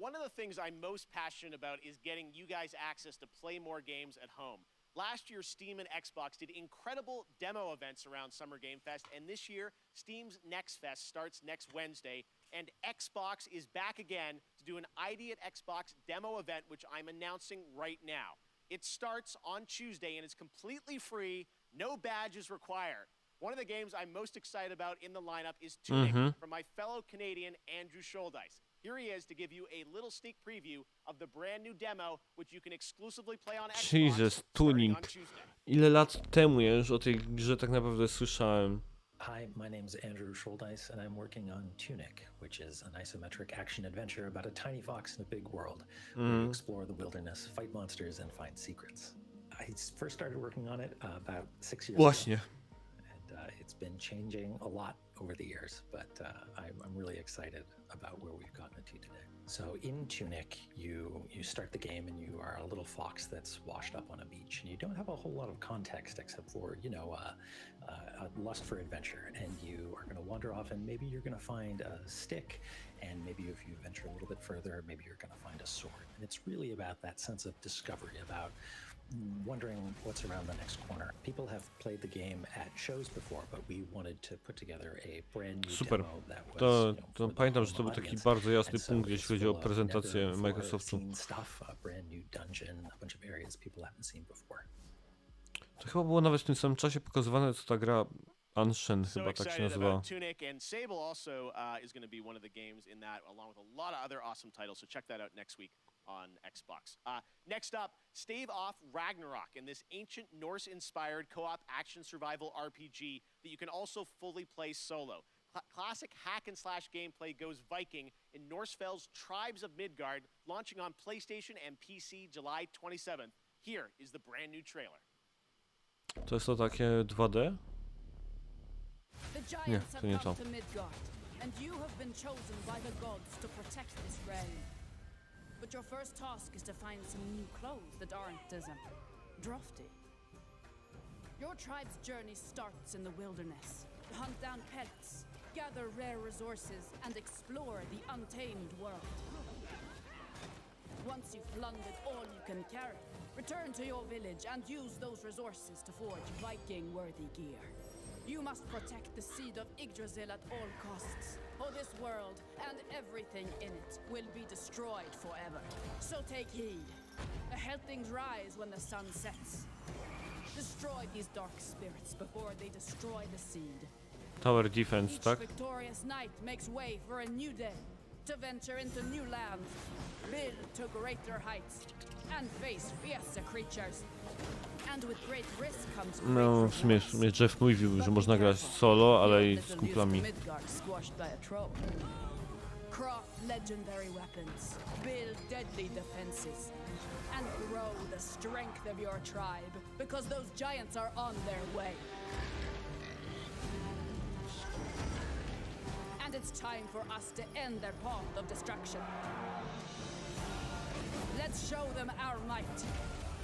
[SPEAKER 2] one of the things I'm most passionate about is getting you guys access to play more games at home. Last year, Steam and Xbox did incredible demo events around Summer Game Fest, and this year, Steam's Next Fest starts next Wednesday, and Xbox is back again to do an ID at Xbox demo event, which I'm announcing right now. It starts on Tuesday, and it's completely free, no badges required. One of the games I'm most excited about in the lineup is Tunic from my fellow Canadian Andrew Scholdice. Here he is to give you a little sneak preview of the brand new demo, which you can exclusively play on Xbox
[SPEAKER 1] Jesus, Tuning. Ile lat temu ja już o tej grze tak naprawdę słyszałem.
[SPEAKER 4] Hi, my name is Andrew Scholdice, and I'm working on Tunic, which is an isometric action adventure about a tiny fox in a big world where you explore the wilderness, fight monsters, and find secrets. I first started working on it about 6 years
[SPEAKER 1] Właśnie.
[SPEAKER 4] ago, and it's been changing a lot over the years, but I'm really excited about where we've gotten it to today. So in Tunic, you start the game and you are a little fox that's washed up on a beach, and you don't have a whole lot of context except for, you know, a lust for adventure, and you are going to wander off, and maybe you're going to find a stick, and maybe if you venture a little bit further, maybe you're going to find a sword. And it's really about that sense of discovery, about wondering what's around the next corner. People have played the game at shows before, but we wanted to put together a brand new
[SPEAKER 1] Super.
[SPEAKER 4] demo that was,
[SPEAKER 1] To pamiętam, że to był taki bardzo jasny punkt, jeśli chodzi o prezentację Microsoftu.
[SPEAKER 4] Brand new dungeon, a bunch of areas people haven't seen before.
[SPEAKER 1] To chyba było nawet w tym samym czasie pokazywane, co ta gra Anshen chyba tak się nazywała.
[SPEAKER 2] Tunic, and Sable also is going to be one of the games in that, along with a lot of other awesome titles. So check that out next week on Xbox. Next up, Stave Off Ragnarok, in this ancient Norse-inspired co-op action survival RPG that you can also fully play solo. Classic hack-and-slash gameplay goes Viking in Norsefell's Tribes of Midgard, launching on PlayStation and PC July 27th. Here is the brand new trailer.
[SPEAKER 1] To jest to takie 2D? Nie, to nie to.
[SPEAKER 6] And you have been chosen by the gods to protect this realm. But your first task is to find some new clothes that aren't as drafty. Your tribe's journey starts in the wilderness. Hunt down pets, gather rare resources, and explore the untamed world. Once you've plundered all you can carry, return to your village and use those resources to forge Viking-worthy gear. You must protect the seed of Yggdrasil at all costs, or this world and everything in it will be destroyed forever. So take heed. Ahead things rise when the sun sets. Destroy these dark spirits before they destroy the seed.
[SPEAKER 1] Tower defense, tak?
[SPEAKER 6] Each victorious knight makes way for a new day, to venture into new lands, build to greater heights, and face fiercer creatures. And with great risk comes
[SPEAKER 1] No, w sumie Jeff mówił, że można grać solo, ale i z kumplami.
[SPEAKER 6] Craft legendary weapons, build deadly defenses, and grow the strength of your tribe, because those giants are on their way. And it's time for us to end their path of destruction. Let's show them our might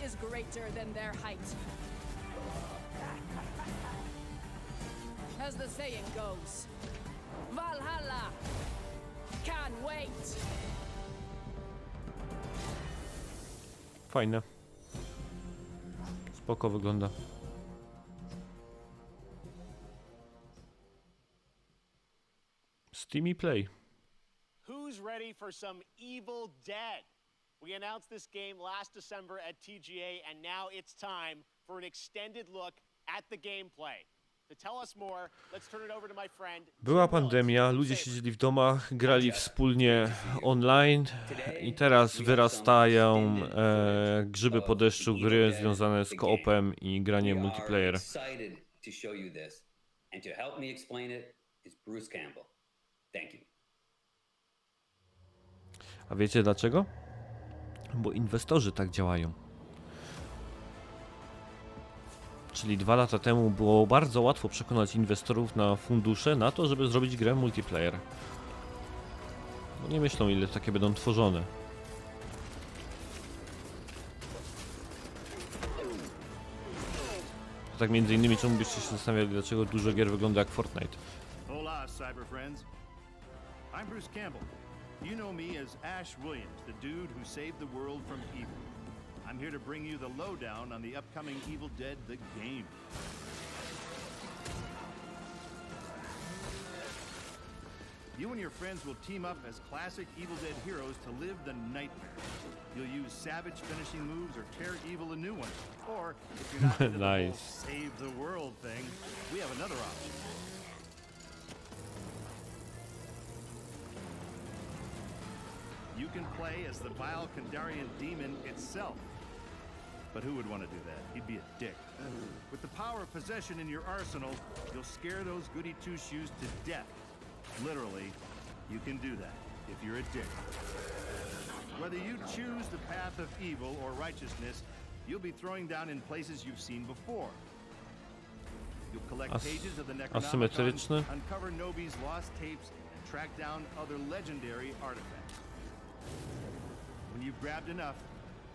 [SPEAKER 6] is greater than their height. As the saying goes, Valhalla can wait.
[SPEAKER 1] Fajne. Spoko wygląda. Steamy Play.
[SPEAKER 2] Who's ready for some Evil Dead? We announced this game last December at TGA, and now it's time for an extended look at the gameplay. To tell us more, let's turn it over to my friend.
[SPEAKER 1] Była pandemia, ludzie siedzieli w domach, grali wspólnie online i teraz wyrastają grzyby po deszczu, gry związane z koopem i graniem multiplayer. A wiecie dlaczego? Bo inwestorzy tak działają. Czyli 2 lata temu było bardzo łatwo przekonać inwestorów na fundusze na to, żeby zrobić grę multiplayer. No nie myślą, ile takie będą tworzone. Tak między innymi, czemu byście się zastanawiali, dlaczego dużo gier wygląda jak Fortnite.
[SPEAKER 10] Hola, cyber friends. I'm Bruce Campbell,
[SPEAKER 8] You know me as Ash Williams, the dude who saved the world from evil. I'm here to bring you the lowdown on the upcoming Evil Dead the game. You and your friends will team up as classic Evil Dead heroes to live the nightmare. You'll use savage finishing moves or tear evil a new one. Or, if you're not into the whole save the world thing, we have another option. You can play as the vile Kandarian demon itself. But who would want to do that? He'd be a dick. With the power of possession in your arsenal, you'll scare those goody two-shoes to death. Literally, you can do that if you're a dick. Whether you choose the path of evil or righteousness, you'll be throwing down in places you've seen before. You'll collect pages of the Necronomicon, uncover Nobi's lost tapes, and track down other legendary artifacts. When you've grabbed enough,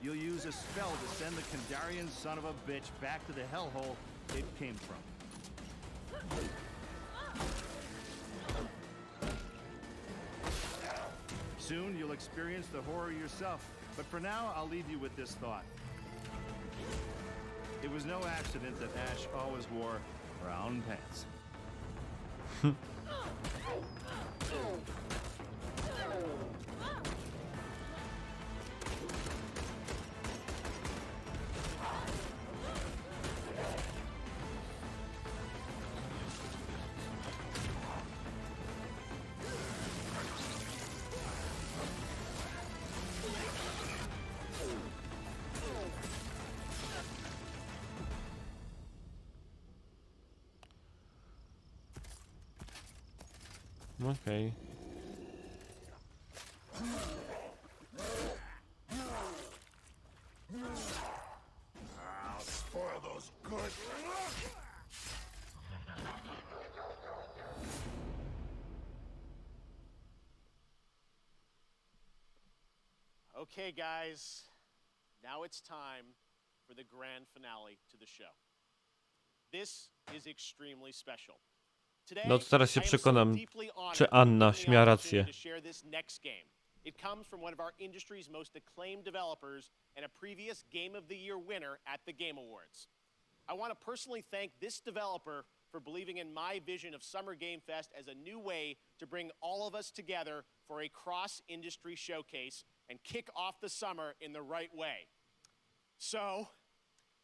[SPEAKER 8] you'll use a spell to send the Kandarian son of a bitch back to the hellhole it came from. Soon you'll experience the horror yourself, but for now I'll leave you with this thought. It was no accident that Ash always wore brown pants.
[SPEAKER 1] Okej.
[SPEAKER 15] I'll spoil those good.
[SPEAKER 2] Okay, guys, now it's time for the grand finale to the show. This is extremely special.
[SPEAKER 1] No to teraz się przekonam, czy Anna miała rację.
[SPEAKER 2] It comes from one of our industry's most acclaimed developers and a previous Game of the Year winner at the Game Awards. I want to personally thank this developer for believing in my vision of Summer Game Fest as a new way to bring all of us together for a cross-industry showcase and kick off the summer in the right way. So,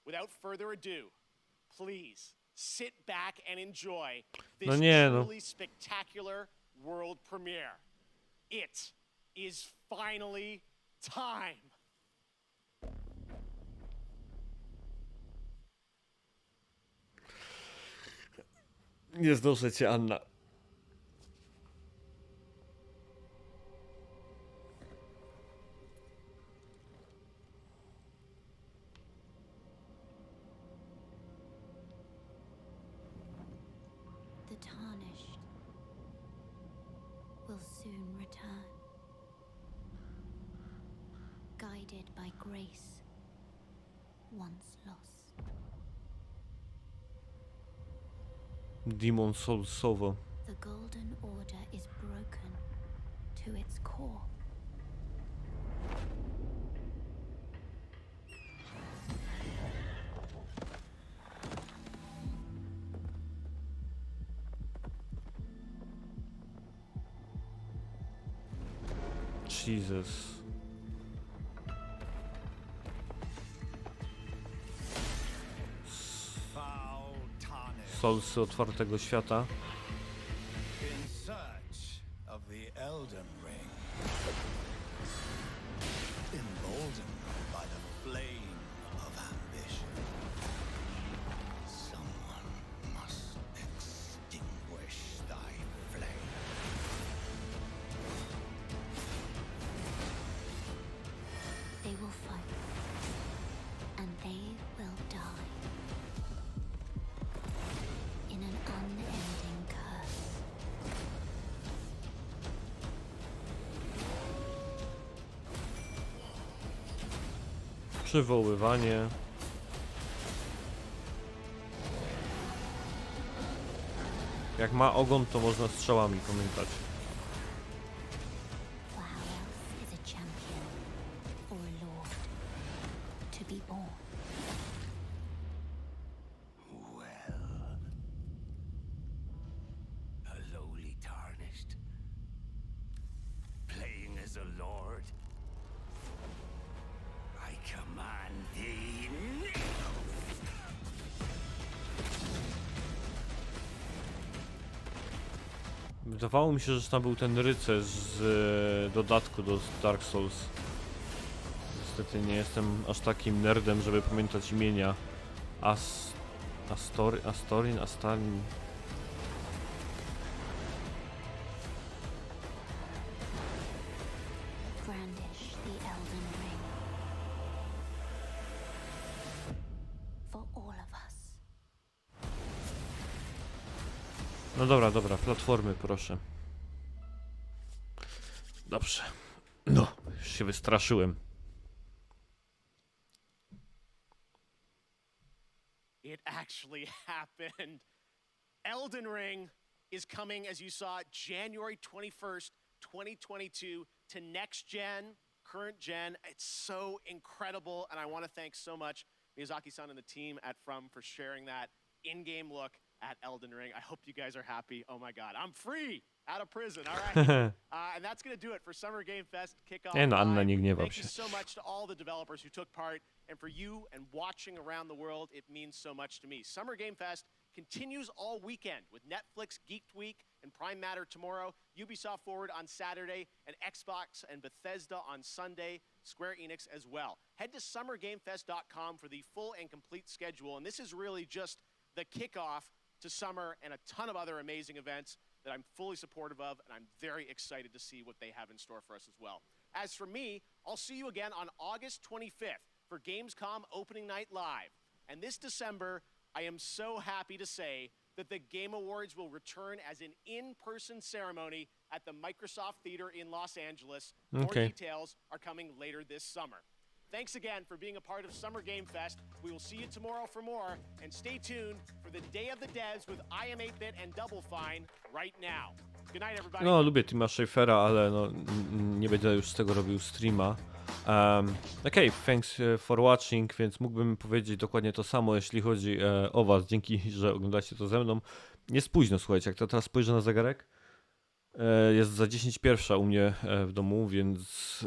[SPEAKER 2] without further ado, please sit back and enjoy this truly spectacular world premiere. It is finally time.
[SPEAKER 1] Nie zdążę cię, Anna.
[SPEAKER 10] The tarnished will soon return, guided by grace once lost.
[SPEAKER 1] Demon Soulsowo.
[SPEAKER 10] The Golden Order is broken to its core.
[SPEAKER 1] Jesus. Soulsy otwartego świata.
[SPEAKER 15] In search of the Elden Ring, emboldened by the flame of ambition, someone must extinguish thy flame.
[SPEAKER 10] They will fight, and they will die. In an unending curse.
[SPEAKER 1] Przywoływanie. Jak ma ogon, to można strzałami pamiętać.
[SPEAKER 10] Wow.
[SPEAKER 15] next? Playing as a lord? I command thee now!
[SPEAKER 1] Wydawało mi się, że tam był ten rycerz z dodatku do Dark Souls. Niestety nie jestem aż takim nerdem, żeby pamiętać imienia. Astalin.
[SPEAKER 10] Brandish the Elden Ring. For all of us.
[SPEAKER 1] No dobra, platformy proszę. Dobrze. No, już się wystraszyłem.
[SPEAKER 2] It actually happened. Elden Ring is coming, as you saw, January 21st, 2022 to next gen, current gen. It's so incredible, and I want to thank so much Miyazaki-san and the team at From for sharing that in-game look at Elden Ring. I hope you guys are happy. Oh my God, I'm free out of prison. All right, and that's gonna do it for Summer Game Fest kickoff.
[SPEAKER 1] Nie no, Anna, nie gniewa
[SPEAKER 2] Thank
[SPEAKER 1] się.
[SPEAKER 2] you so much to all the developers who took part, and for you and watching around the world, it means so much to me. Summer Game Fest continues all weekend with Netflix Geeked Week and Prime Matter tomorrow, Ubisoft Forward on Saturday, and Xbox and Bethesda on Sunday, Square Enix as well. Head to summergamefest.com for the full and complete schedule, and this is really just the kickoff to summer and a ton of other amazing events that I'm fully supportive of, and I'm very excited to see what they have in store for us as well. As for me, I'll see you again on August 25th for Gamescom Opening Night Live. And this December, I am so happy to say that the Game Awards will return as an in-person ceremony at the Microsoft Theater in Los Angeles. More details are coming later this summer. Thanks again for being a part of Summer Game Fest. We will see you tomorrow for more, and stay tuned for the Day of the Devs with I Am 8-Bit and Double Fine right now. Good night, everybody.
[SPEAKER 1] No, lubię Tima Schafera, ale no, nie będę już z tego robił streama. Okej, thanks for watching, więc mógłbym powiedzieć dokładnie to samo, jeśli chodzi o was. Dzięki, że oglądacie to ze mną. Jest późno, słuchajcie, jak to teraz spojrzę na zegarek, jest za 10:01 u mnie w domu, więc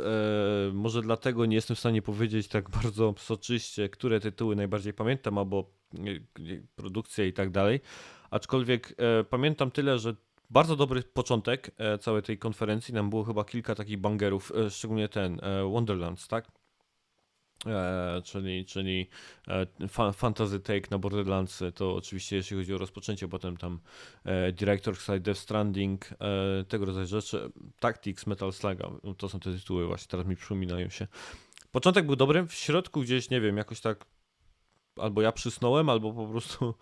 [SPEAKER 1] może dlatego nie jestem w stanie powiedzieć tak bardzo soczyście, które tytuły najbardziej pamiętam, albo produkcje i tak dalej. Aczkolwiek pamiętam tyle, że bardzo dobry początek całej tej konferencji. Nam było chyba kilka takich bangerów, szczególnie ten Wonderlands, tak? Czyli Fantasy Take na Borderlands, to oczywiście jeśli chodzi o rozpoczęcie, potem tam Director's Side, Death Stranding, tego rodzaju rzeczy, Tactics, Metal Sluga, to są te tytuły właśnie, teraz mi przypominają się. Początek był dobry, w środku gdzieś, nie wiem, jakoś tak albo ja przysnąłem, albo po prostu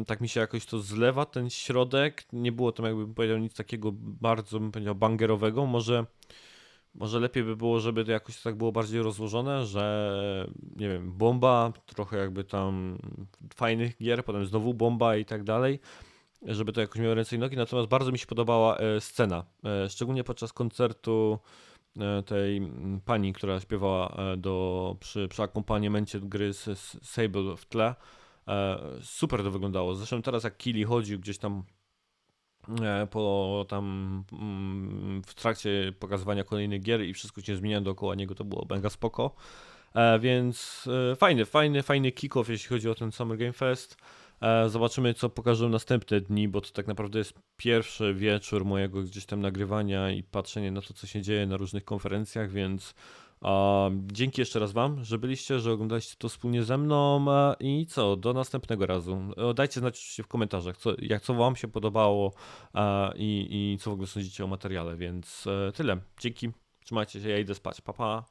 [SPEAKER 1] tak mi się jakoś to zlewa, ten środek, nie było tam, jakbym powiedział, nic takiego bardzo, bym powiedział, bangerowego, może lepiej by było, żeby to jakoś tak było bardziej rozłożone, że nie wiem, bomba, trochę jakby tam fajnych gier, potem znowu bomba i tak dalej, żeby to jakoś miało ręce i nogi, natomiast bardzo mi się podobała scena, szczególnie podczas koncertu tej pani, która śpiewała przy akompaniamencie gry z Sable w tle. Super to wyglądało, zresztą teraz jak Kili chodził gdzieś tam w trakcie pokazywania kolejnych gier i wszystko się zmienia dookoła niego, to było mega spoko. Więc fajny kick-off, jeśli chodzi o ten Summer Game Fest. Zobaczymy, co pokażą następne dni, bo to tak naprawdę jest pierwszy wieczór mojego gdzieś tam nagrywania i patrzenie na to, co się dzieje na różnych konferencjach, więc dzięki jeszcze raz wam, że byliście, że oglądaliście to wspólnie ze mną i co, do następnego razu. Dajcie znać oczywiście w komentarzach, co wam się podobało i co w ogóle sądzicie o materiale, więc tyle. Dzięki, trzymajcie się, ja idę spać, pa pa.